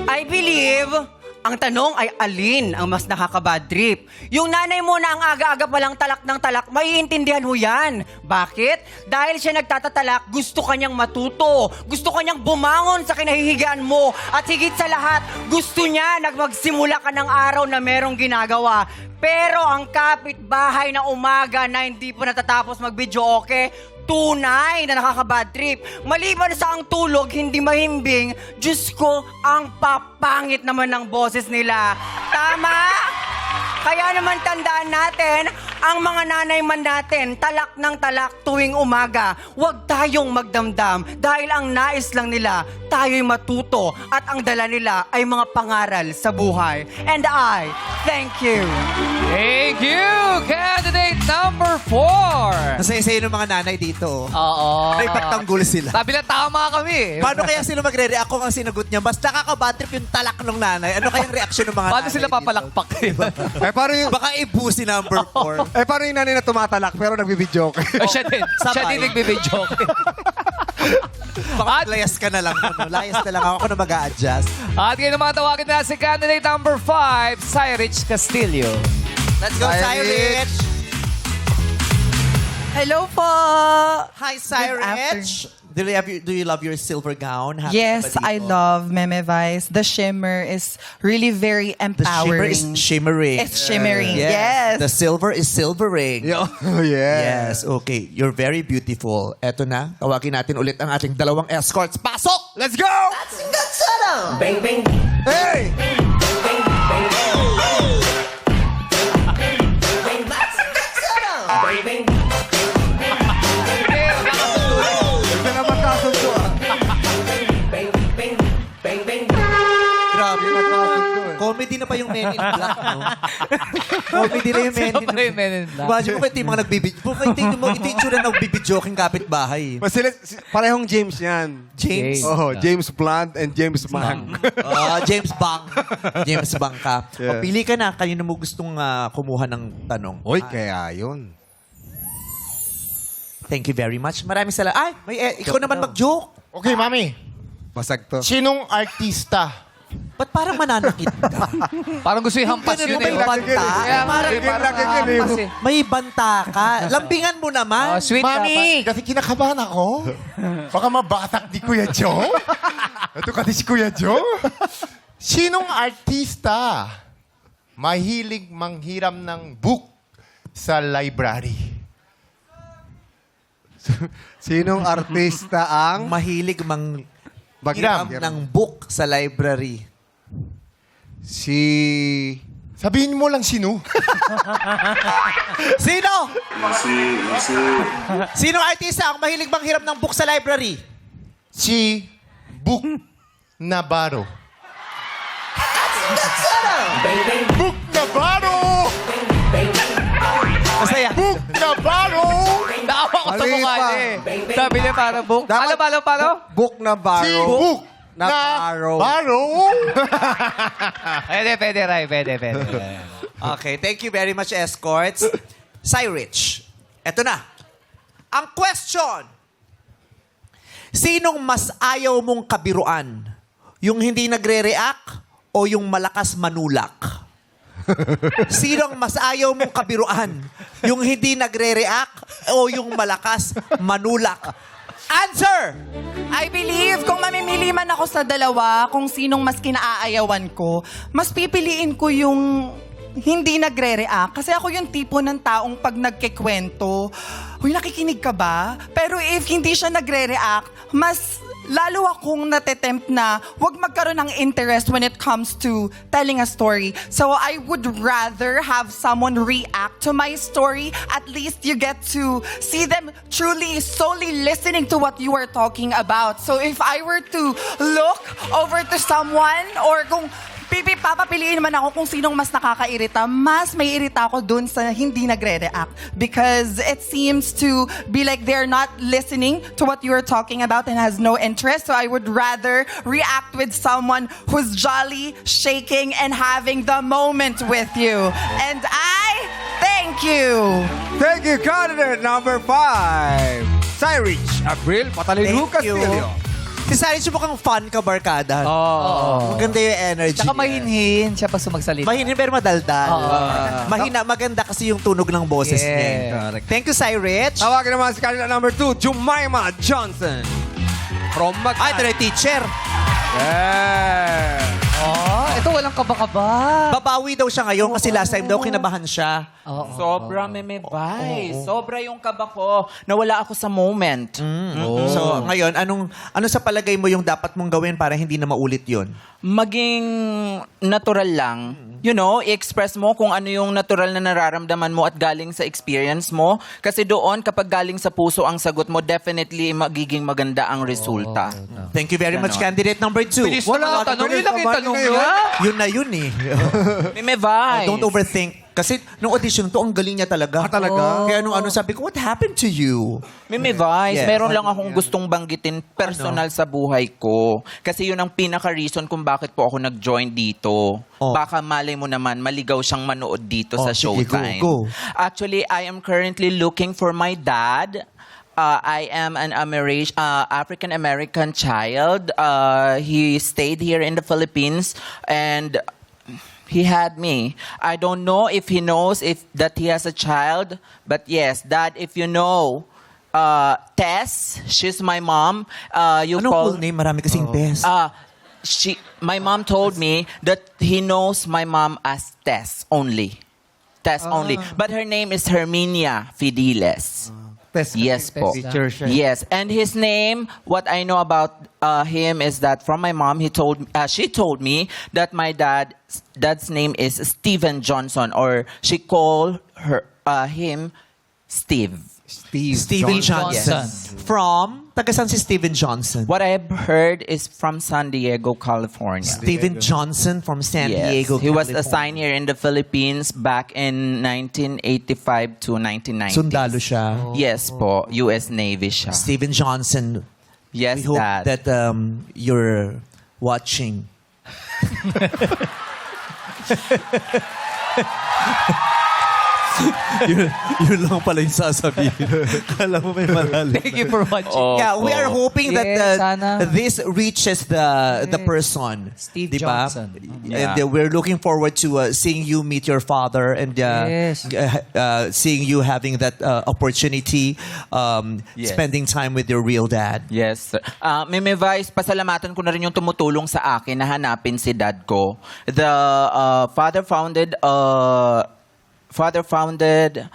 I believe, ang tanong ay alin ang mas nakaka-bad trip? Yung nanay mo na ang aga-aga palang talak ng talak, maiintindihan mo yan. Bakit? Dahil siya nagtatatalak, gusto kanyang matuto. Gusto kanyang bumangon sa kinahihigaan mo. At higit sa lahat, gusto niya na magsimula ka ng araw na merong ginagawa. Pero ang kapitbahay na umaga na hindi pa natatapos mag-video, okay? Tunay na nakaka-bad trip. Maliban sa ang tulog, hindi mahimbing, Diyos ko, ang papangit naman ng boses nila. Tama? Kaya naman tandaan natin, ang mga nanay man natin, talak ng talak tuwing umaga. Huwag tayong magdamdam dahil ang nais lang nila, tayo'y matuto at ang dala nila ay mga pangaral sa buhay. And I thank you. Thank you, candidate number 4. Nasaya-saya ng mga nanay dito. Oo. May pagtanggol sila. Sabi lang, tama kami. Paano kaya sila magre-react kung ang sinagot niya? Mas nakaka-bad trip yung talak ng nanay. Ano kayang reaksyon ng mga Paano nanay sila dito? papalakpak? Paano yung... Baka ibu si number 4. paano yung nanay na tumatalak pero nagbibidyo? Siya din. Siya din nagbibidyo. Baka layas ka na lang. No? Layas na lang ako na mag-a-adjust. At ngayon naman tawagin na si candidate number 5, Cyrich Castillo. Let's go, Cyrich! Hello po! Hi, Good Cyrich! Do you love your silver gown? Happy Yes, ba dito? I love Meme Vice. The shimmer is really very The shimmer empowering. is shimmering. It's shimmering, yes. The silver is silvering. Yes. Yes, okay. You're very beautiful. Eto na, tawagin natin ulit ang ating dalawang escorts. Pasok! Let's go! Hey! Ito naman kasundo. Grabe. Kasundo. Comedy na pa yung Men in Black, no? Comedy na yung Men Sino in pa yung Men in Black? Imagine mo ito yung mga nagbibidyo. Ito yung itsura ng nagbibidyoking kapitbahay. Mas sila, parehong James yan. James? Oh, James Blunt and James Mang. James Bang. James Bang ka. Yeah. O, pili ka na. Kanino mo gustong kumuha ng tanong? Oy, kaya yun. Thank you very much. Maraming salamat. Ay, ikaw naman mag-joke. Okay, Mami. Basag to. Sinong artista? Ba't parang mananakit ka? Parang gusto yung hampas Ganun yun mo, may eh. banta. Kaya parang hampas eh. May banta ka. Lambingan mo naman. Oh, sweet Mami, kasi kinakabahan ako. Baka mabatak di Kuya Joe. Ito kasi si Kuya Joe. Sinong artista mahilig manghiram ng book sa library? Sinong artista ang... Mahilig mang Hiram. ng book sa library. Sabihin mo lang sino. Sino? Sino artista ang mahilig manghiram ng book sa library? Si Book Navarro. Book Navarro! Masaya. Book Navarro! Naawa ko sa Mali mukha pa. niya eh. Sabi niya parang book. Paano? Book na Si Barrow. Book Navarro. Navarro! Pwede, Ray. Pwede. Okay, thank you very much, escorts. Cyrich, eto na. Ang question. Sinong mas ayaw mong kabiruan? Yung hindi nagre-react o yung malakas manulak? Sinong mas ayaw mong kabiruan? Yung hindi nagre-react o yung malakas manulak? Answer! I believe, kung mamimili man ako sa dalawa, kung sinong mas kinaayawan ko, mas pipiliin ko yung hindi nagre-react. Kasi ako yung tipo ng taong pag nagkikwento, huy, nakikinig ka ba? Pero if hindi siya nagre-react, mas lalo akong natetempt na wag magkaroon ng interest when it comes to telling a story. So I would rather have someone react to my story. At least you get to see them truly, solely listening to what you are talking about. So if I were to look over to someone or kung papapiliin naman ako kung sinong mas nakakairita, mas may irita ako dun sa hindi nagre-react. Because it seems to be like they're not listening to what you're talking about and has no interest. So I would rather react with someone who's jolly, shaking, and having the moment with you. And I thank you. Thank you, candidate number 5. Cyrich Abril Patalinhu Thank you. Castillo. Si Cyrich mukhang fun ka, barkada. Oo. Maganda yung energy. Tsaka niya. mahinhin siya pa sumagsalita. Mahinin pero madaldal. Oo. Mahina, maganda kasi yung tunog ng boses Yes. niya. Correct. Thank you, Cyrich. Tawagin naman si kanila number 2, Jemima Johnson. From Mag... Ay, ito na yung teacher. Yeah. Oh, ito walang kaba-kaba. Babawi daw siya ngayon kasi last time daw kinabahan siya. Sobra, Meme Vice. Sobra yung kaba ko. Nawala ako sa moment. So, ngayon, ano sa palagay mo yung dapat mong gawin para hindi na maulit yun? Maging natural lang. You know, i-express mo kung ano yung natural na nararamdaman mo at galing sa experience mo. Kasi doon, kapag galing sa puso ang sagot mo, definitely magiging maganda ang resulta. Thank you very much, candidate number 2. Wala tanong. Yun lang yung tanong niya. Yun na yun eh. Meme Vice. Don't overthink. Kasi nung audition to, ang galing niya talaga. talaga? Kaya nung sabi ko, what happened to you? Meme Vice, Yes. meron lang akong gustong banggitin personal sa buhay ko. Kasi yun ang pinaka-reason kung bakit po ako nag-join dito. Baka malay mo naman, maligaw siyang manood dito sa sige, Showtime. go. Actually, I am currently looking for my dad. I am an African-American child. He stayed here in the Philippines and he had me. I don't know if he knows that he has a child, but yes, Dad, if you know, Tess, she's my mom. Anong full name? Marami kasing Tess. My mom told me that he knows my mom as Tess only. Tess only. But her name is Herminia Fideles. Yes po. Yes. And his name, what I know about him is that from my mom, she told me that my dad's name is Steven Johnson, or she called him Steve. Steven Johnson. Johnson. From? Tagasan si Steven Johnson. What I've heard is from San Diego, California. Steven Johnson from San Yes. Diego, He was California. assigned here in the Philippines back in 1985 to 1990. Sundalo siya. Yes po, US Navy siya. Steven Johnson. Yes, We hope Dad. that you're watching. yun lang pala yung sasabihin. Kala mo may malalim. Thank you for watching. Yeah, we are hoping that Yes, sana. this reaches the person. Steve Diba? Johnson. And we're looking forward to seeing you meet your father and Yes. seeing you having that opportunity, Yes. spending time with your real dad. Yes, sir. Meme Vice, pasalamatan ko na rin yung tumutulong sa akin na hanapin si dad ko. The father-founded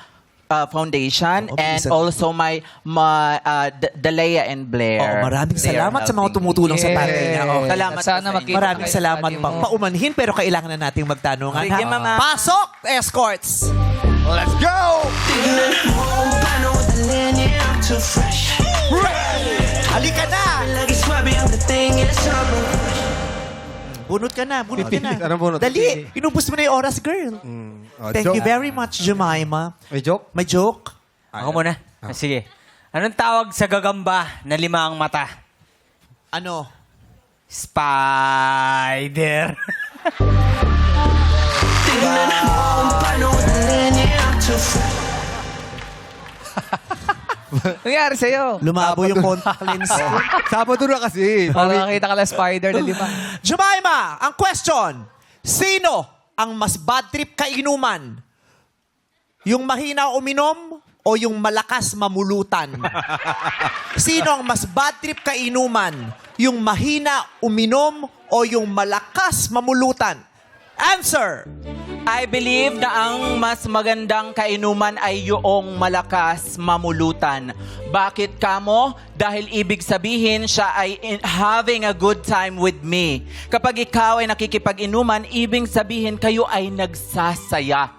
foundation and also my Dalea and Blair. Maraming They are salamat sa mga helping tumutulong sa tatay niya. me. Salamat Sana po sa makita inyo. Maraming kayo sa salamat tatay pang mo. paumanhin pero kailangan na nating magtanungan. Sige, ha? Mama. Pasok, escorts! Let's go! Halika na! Bunot ka na, bunot ka na. Anong bunot? Dali, inubos mo na yung oras, girl. Thank you very much, Jemima. May joke? May joke? Ako muna. Sige. Anong tawag sa gagamba na 5 ang mata? Ano? Spider. Nangyari sa'yo. Lumabo yung contact lens. Sabado na kasi. Nakakita ka lang spider na 5. Jemima, ang question. Sino ang mas bad trip kainuman? Yung mahina uminom o yung malakas mamulutan? Sino ang mas bad trip kainuman? Yung mahina uminom o yung malakas mamulutan? Answer! I believe na ang mas magandang kainuman ay yung malakas mamulutan. Bakit kamo? Dahil ibig sabihin siya ay having a good time with me. Kapag ikaw ay nakikipag-inuman, ibig sabihin kayo ay nagsasaya.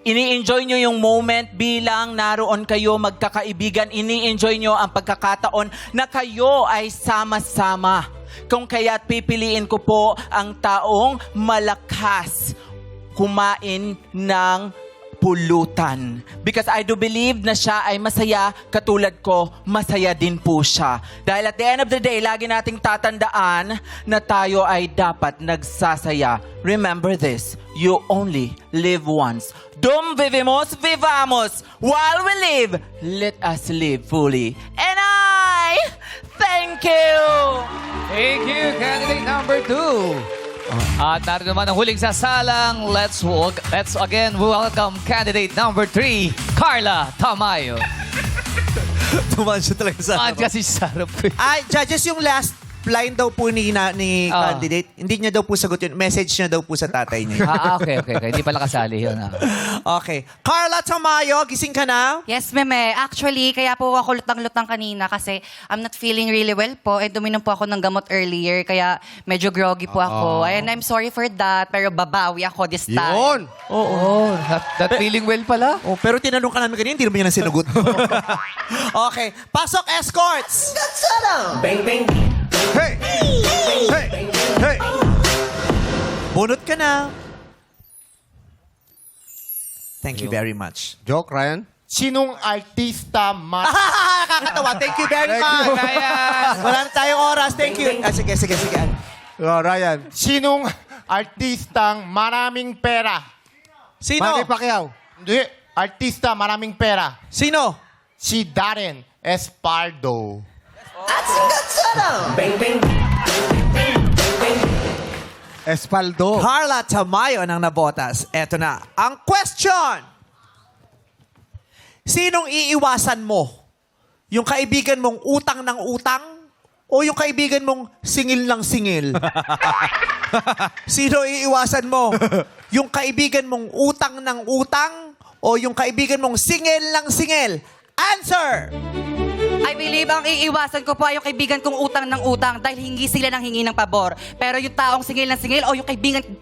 Ini-enjoy nyo yung moment bilang naroon kayo magkakaibigan. Ini-enjoy nyo ang pagkakataon na kayo ay sama-sama. Kung kaya't pipiliin ko po ang taong malakas kumain ng pulutan. Because I do believe na siya ay masaya, katulad ko, masaya din po siya. Dahil at the end of the day, lagi nating tatandaan na tayo ay dapat nagsasaya. Remember this, you only live once. Dum vivimos, vivamos. While we live, let us live fully. And Thank you! Thank you, candidate number 2. At narito naman ang huling sasalang. Let's again welcome candidate number 3, Carla Tamayo. Tumaan siya talaga sa At kasi sarap ko. Ay, judges, yung last line daw po ni candidate, hindi niya daw po sagot yun. Message niya daw po sa tatay niya. Okay. Hindi pala kasali yun. Okay. Carla Tamayo, gising ka na? Yes, meme. Actually, kaya po ako lutang-lutang kanina kasi I'm not feeling really well po. And duminom po ako ng gamot earlier, kaya medyo groggy po ako. And I'm sorry for that, pero babawi ako this time. Yun! Oo. Not feeling well pala. Oh, pero tinanong ka namin kanina, hindi naman niya sinagot. Okay. Pasok, escorts! Hey! Hey! Hey! Bunot ka na. Thank you very much. Joke, Ryan? Sinong artista Kakatawa. Thank you very much. Ryan. Wala na tayong oras. Thank you. Sige. Ryan. Sinong artistang maraming pera? Sino? Manny Pacquiao. Hindi. Artista maraming pera. Sino? Si Darren Espardo. Espaldo. Carla Tamayo ng nabotas. Eto na. Ang question! Sinong iiwasan mo? Yung kaibigan mong utang ng utang? O yung kaibigan mong singil ng singil? Sino iiwasan mo? Yung kaibigan mong utang ng utang? O yung kaibigan mong singil ng singil? Answer! I believe ang iiwasan ko po ay yung kaibigan kong utang ng utang dahil hingi sila ng hingi ng pabor. Pero yung taong singil ng singil o yung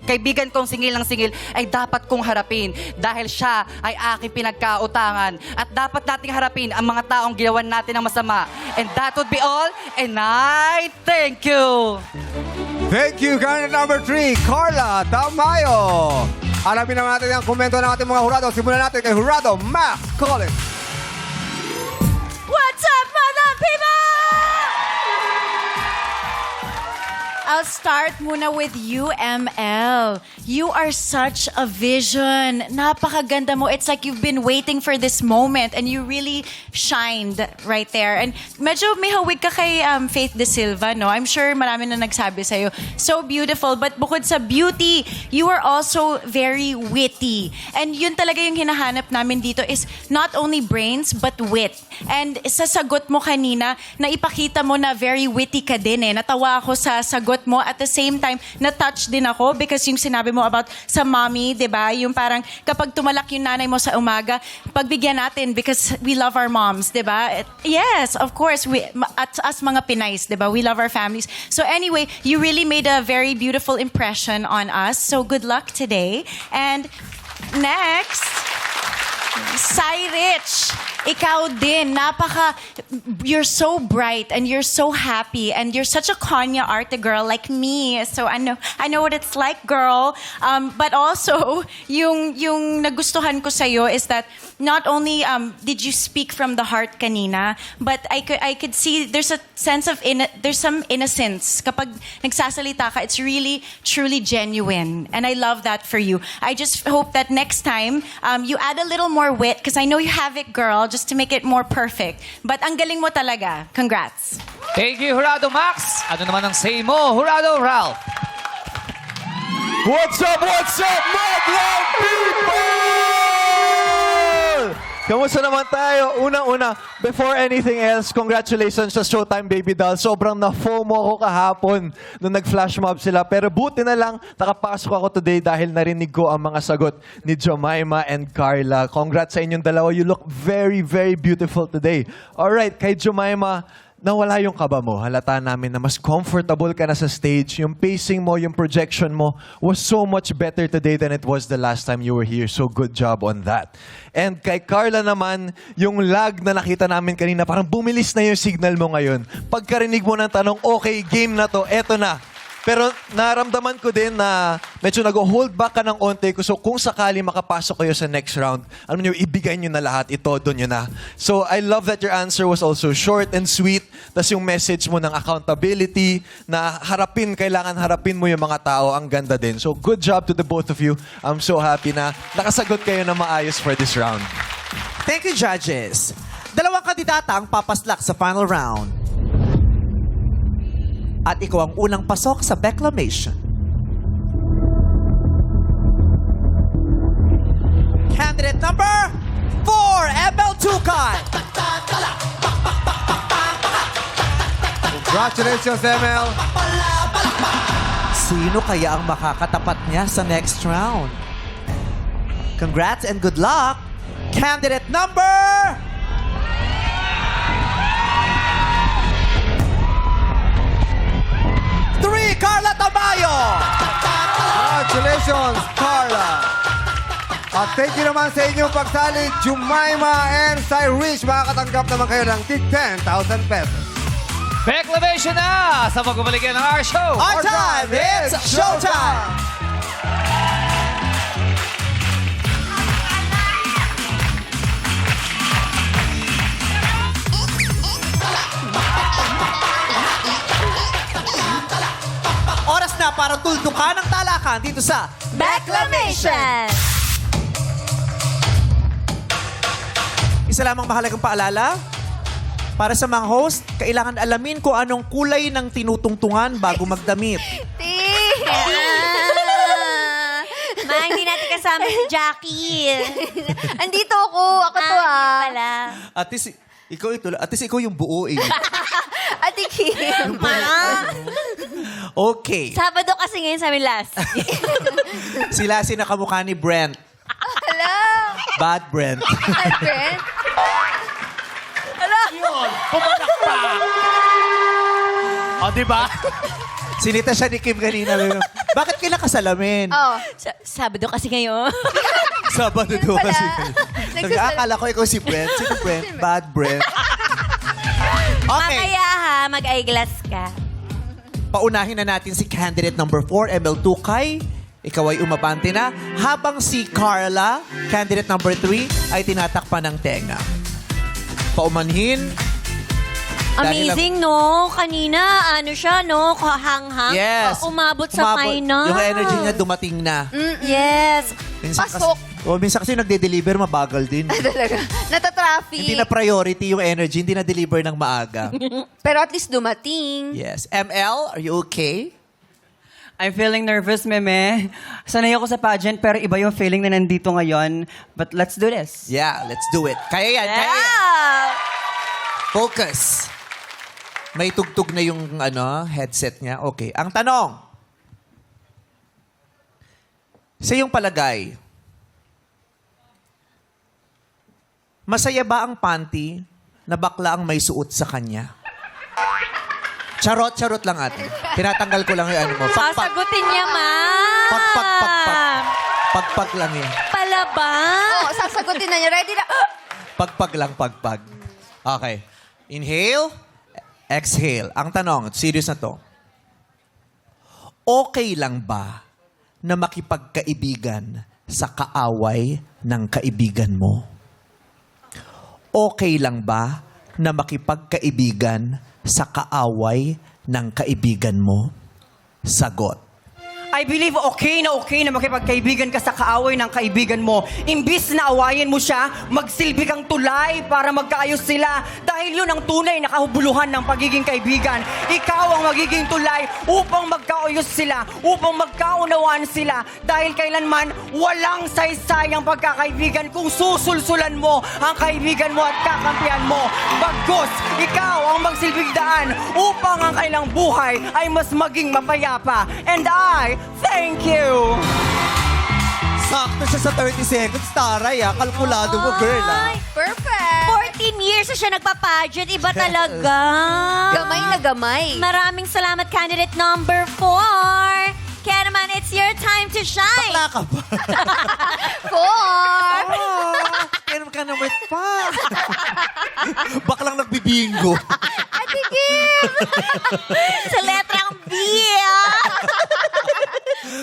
kaibigan kong singil ng singil ay dapat kong harapin dahil siya ay aking pinagkautangan. At dapat nating harapin ang mga taong ginawan natin ng masama. And that would be all. And I thank you. Thank you, candidate number 3, Carla Tamayo. Alamin naman natin ang komento ng ating mga hurado. Simulan natin kay Hurado Max Collins. What's up, Madam People? I'll start muna with you, ML. You are such a vision. Napakaganda mo. It's like you've been waiting for this moment and you really shined right there. And medyo may hawig ka kay Faith De Silva, no? I'm sure marami na nagsabi sa'yo. So beautiful. But bukod sa beauty, you are also very witty. And yun talaga yung hinahanap namin dito is not only brains, but wit. And sa sagot mo kanina, naipakita mo na very witty ka din eh. Natawa ako sa sagot mo. At the same time, na-touch din ako because yung sinabi mo about sa mommy, di ba? Yung parang kapag tumalak yung nanay mo sa umaga, pagbigyan natin because we love our moms, di ba? Yes, of course. At as mga Pinays, di ba? We love our families. So anyway, you really made a very beautiful impression on us. So good luck today. And next, Sai Rich. Ikaw din, you're so bright and you're so happy and you're such a Kanya arte girl like me. So I know what it's like, girl. But also, yung nagustuhan ko sa'yo is that not only did you speak from the heart kanina, but I could see there's a sense of there's some innocence. Kapag nagsasalita ka, it's really, truly genuine. And I love that for you. I just hope that next time, you add a little more wit because I know you have it, girl, just to make it more perfect. But ang galing mo talaga. Congrats. Thank you, Hurado Max. Ano naman ang say mo, Hurado Ralph? What's up, Madlang People? Kamusta naman tayo? Unang-una, before anything else, congratulations sa Showtime Baby Doll. Sobrang na-FOMO ako kahapon nung nag-flash mob sila. Pero buti na lang, nakapasok ako today dahil narinig ko ang mga sagot ni Jemima and Carla. Congrats sa inyong dalawa. You look very, very beautiful today. Alright, kay Jemima, nawala yung kaba mo. Halata namin na mas comfortable ka na sa stage. Yung pacing mo, yung projection mo was so much better today than it was the last time you were here. So good job on that. And kay Carla naman, yung lag na nakita namin kanina, parang bumilis na yung signal mo ngayon. Pagkarinig mo ng tanong, okay, game na to, eto na. Pero naramdaman ko din na medyo nag-hold back ka ng onte. So kung sakali makapasok kayo sa next round, alam niyo, ibigay niyo na lahat, itodo niyo na. So I love that your answer was also short and sweet. Tapos yung message mo ng accountability, na kailangan harapin mo yung mga tao, ang ganda din. So good job to the both of you. I'm so happy na nakasagot kayo na maayos for this round. Thank you, judges. Dalawang kandidata ang papaslak sa final round. At ikaw ang unang pasok sa Beclamation. Candidate number 4, ML Tukay. Congratulations, ML. Sino kaya ang makakatapat niya sa next round? Congrats and good luck! Candidate number... 3, Carla Tamayo! Congratulations, Carla. At thank you naman sa inyong pagsali, Jemima and Cyrus. Makakatanggap naman kayo ng tig 10,000 pesos. Beclamation na sa pagbabalikan ng our show. Our time, it's showtime! Oras na para tuldukan ang talakan dito sa Beclamation! Isa lamang mahalagang paalala. Para sa mga host, kailangan alamin kung anong kulay ng tinutungtungan bago magdamit. Ma, hindi natin kasama si Jackie. Andito ako. Ako to pala. At least ikaw yung buo eh. Ate Kim. Ma. Okay. Sabado kasi ngayon sa amin last. Sila nakamukha ni Brent. Hello. Bad Brent. Bad Brent. Hello. Yun, pumanak pa. O, diba? Sinita siya ni Kim kanina. Bakit kayo nakasalamin? Oh, Sabado kasi ngayon. Sabado Yun doon pala. kasi. Sabi, akala ko ikaw si Brent. Sino Brent? Bad Brent. Okay. Mamaya ha, mag-eyeglass ka. Paunahin na natin si candidate number 4, ML Tukay. Ikaw ay umabante na. Habang si Carla, candidate number 3, ay tinatakpan ng tenga. Paumanhin. Dahil Amazing, no? Kanina, ano siya, no? Hanghang. Yes. Umabot sa final. Yung energy niya dumating na. Yes. Pasok. Minsan kasi nagde-deliver, mabagal din. Talaga. Nata-traffic. Hindi na priority yung energy, hindi na deliver ng maaga. Pero at least dumating. Yes. ML, are you okay? I'm feeling nervous, Meme. Sanay ako sa pageant, pero iba yung feeling na nandito ngayon. But let's do this. Yeah, let's do it. Kaya yan, kaya yan. Focus. May tugtog na yung headset niya. Okay. Ang tanong. Sa iyong palagay, masaya ba ang panty na bakla ang may suot sa kanya? Charot lang ate. Tinatanggal ko lang yung ano mo. Sasagutin niya, ma. Pagpag lang yun. Palaba. Oo, sasagutin na niya. Ready na. Pagpag. Okay. Inhale. Exhale. Ang tanong, serious na to. Okay lang ba na makipagkaibigan sa kaaway ng kaibigan mo? Okay lang ba na makipagkaibigan sa kaaway ng kaibigan mo? Sagot. I believe okay na makipagkaibigan ka sa kaaway ng kaibigan mo. Imbis na awayin mo siya, magsilbi kang tulay para magkaayos sila. Dahil yun ang tunay na kahubuluhan ng pagiging kaibigan. Ikaw ang magiging tulay upang magkaayos sila, upang magkaunawaan sila. Dahil kailanman walang saysayang pagkakaibigan kung susulsulan mo ang kaibigan mo at kakampihan mo. Bagkus, ikaw ang magsilbing daan upang ang kailang buhay ay mas maging mapayapa. And I thank you! Sakto siya sa 30 seconds. Taray kalkulado mo, girl Perfect. 14 years na siya nagpa-pageant. Iba talaga. Gamay na gamay. Maraming salamat, candidate number 4. Kaya naman, it's your time to shine. Bakla ka ba? 4. Kaya naman ka number 5. Baklang nagbibingo. Ate Kim! Sa letrang B.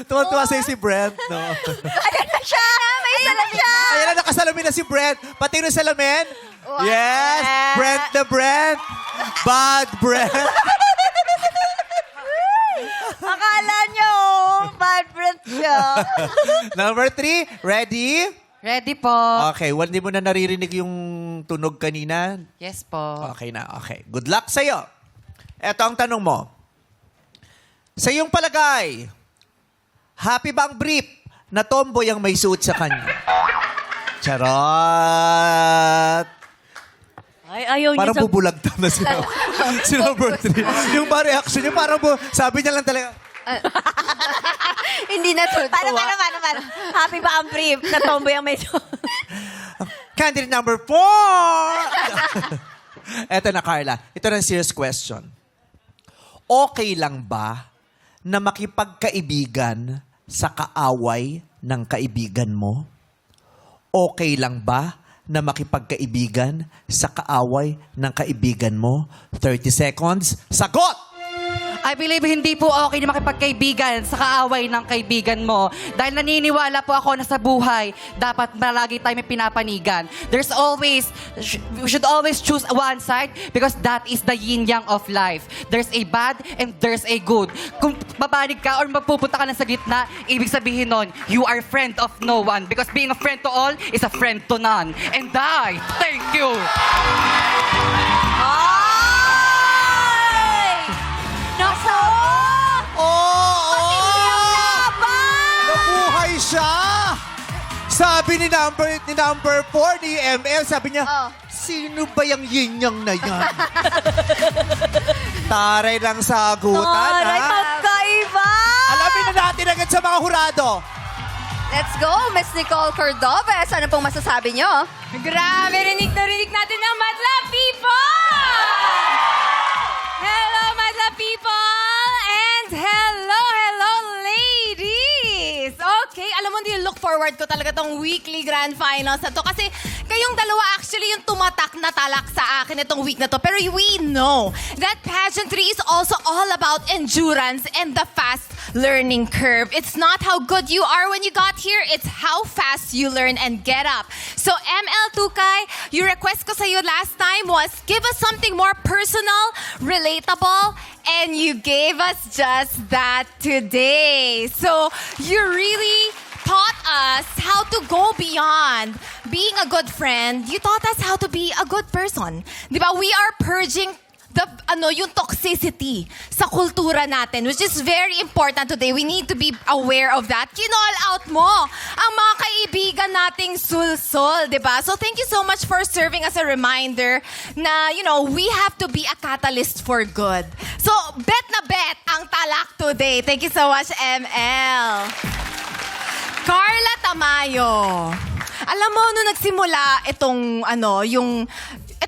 Tuwa-tuwa sa'yo si Brent, no? Ayan na siya! May salamin siya! Ayan na, nakasalamin na si Brent. Pati yung salamin. Wow. Yes! Brent the Brent. Bad Brent. Akala nyo, bad Brent siya. Number 3, ready? Ready po. Okay, hindi mo na naririnig yung tunog kanina? Yes po. Okay na, okay. Good luck sa'yo. Ito ang tanong mo. Sa iyong palagay, happy bang brief na tomboy ang may suot sa kanya? Charot! Ay, ayaw Parang niya sa... bubulagtan na si number 3. Yung ba reaction niya, parang sabi niya lang talaga, Hindi na to. Paano? Happy ba ang brief na tomboy ang may suot? candidate number 4! Eto na, Carla. Ito na serious question. Okay lang ba na makipagkaibigan sa kaaway ng kaibigan mo? Okay lang ba na makipagkaibigan sa kaaway ng kaibigan mo? 30 seconds. Sagot! I believe hindi po okay na makipagkaibigan sa kaaway ng kaibigan mo. Dahil naniniwala po ako na sa buhay, dapat malagi tayo may pinapanigan. We should always choose one side because that is the yin-yang of life. There's a bad and there's a good. Kung babanig ka or mapupunta ka na sa gitna, ibig sabihin nun, you are friend of no one because being a friend to all is a friend to none. And I thank you! Nako! Nabuhay siya! Sabi ni number 4, ni ML, sabi niya, sino ba yung yin-yang na yan? Taray ng sagutan, Taray, ha? magkaiba! Alamin na natin agad sa mga hurado. Let's go, Miss Nicole Cordovez. Ano pong masasabi nyo? Grabe, rinig na rinig natin ang Madla People! Hello, Madla People! And hello, ladies! Okay, alam mo, look forward ko talaga tong weekly grand finals na to kasi kayong dalawa actually yung tumatak na talak sa akin itong week na to. Pero we know that pageantry is also all about endurance and the fast learning curve. It's not how good you are when you got here, it's how fast you learn and get up. So ML Tukay, your request ko sa iyo last time was give us something more personal, relatable, and you gave us just that today. So you really taught us how to go beyond being a good friend. You taught us how to be a good person. Di ba? We are purging yung toxicity sa kultura natin, which is very important today. We need to be aware of that. Kinall out mo ang mga kaibigan nating sulsol, di ba? So thank you so much for serving as a reminder na, we have to be a catalyst for good. So bet na bet ang talak today. Thank you so much, ML. Carla Tamayo. Alam mo, nung nagsimula itong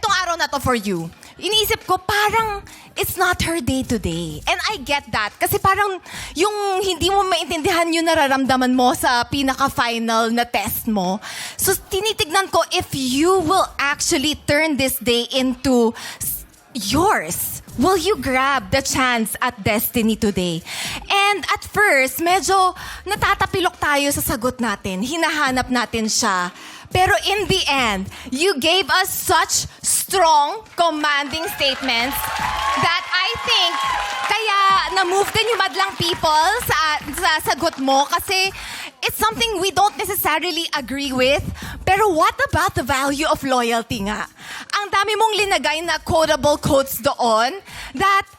araw na to for you, iniisip ko parang it's not her day today. And I get that. Kasi parang yung hindi mo maintindihan yung nararamdaman mo sa pinaka-final na test mo. So tinitignan ko if you will actually turn this day into yours. Will you grab the chance at destiny today? And at first, medyo natatapilok tayo sa sagot natin. Hinahanap natin siya. Pero in the end, you gave us such strong, commanding statements that I think kaya na-move din yung Madlang People sa sagot mo kasi it's something we don't necessarily agree with. Pero what about the value of loyalty nga? Ang dami mong linagay na quotable quotes doon that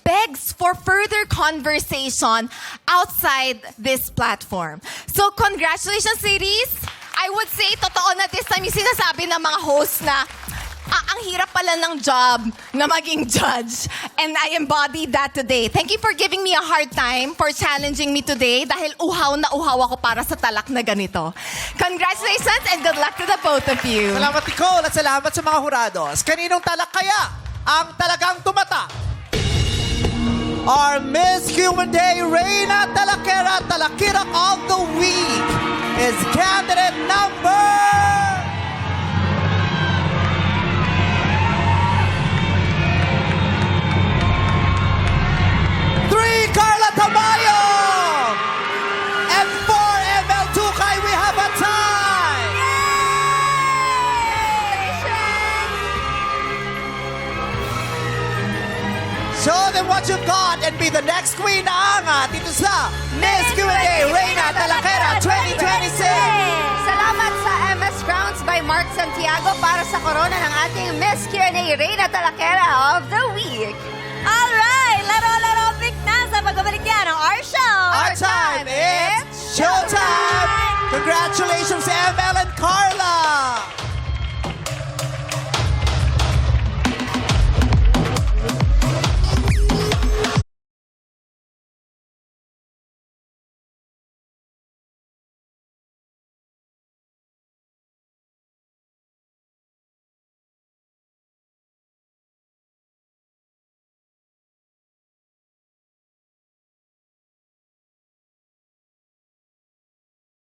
begs for further conversation outside this platform. So congratulations, ladies. I would say, totoo na this time yung sinasabi ng mga hosts na ang hirap pala ng job na maging judge. And I embodied that today. Thank you for giving me a hard time, for challenging me today dahil uhaw na uhaw ako para sa talak na ganito. Congratulations and good luck to the both of you. Salamat, Nicole, at salamat sa mga hurados. Kaninong talak kaya ang talagang tumata? Our Miss Human Day Reina Talakera Talakirak of the Week is candidate number 3, Carla Tamayo! And 4, ML Tukay, we have a tie! Show them what you got and be the next queen na angat dito sa Miss Q&A Reina Talakera 2026! Salamat sa MS Crowns by Mark Santiago para sa korona ng ating Miss Q&A Reina Talakera of the Week. Alright, laro-laro pick na sa pagbabalik our show. Our time, it's showtime! Congratulations, ML and Carla!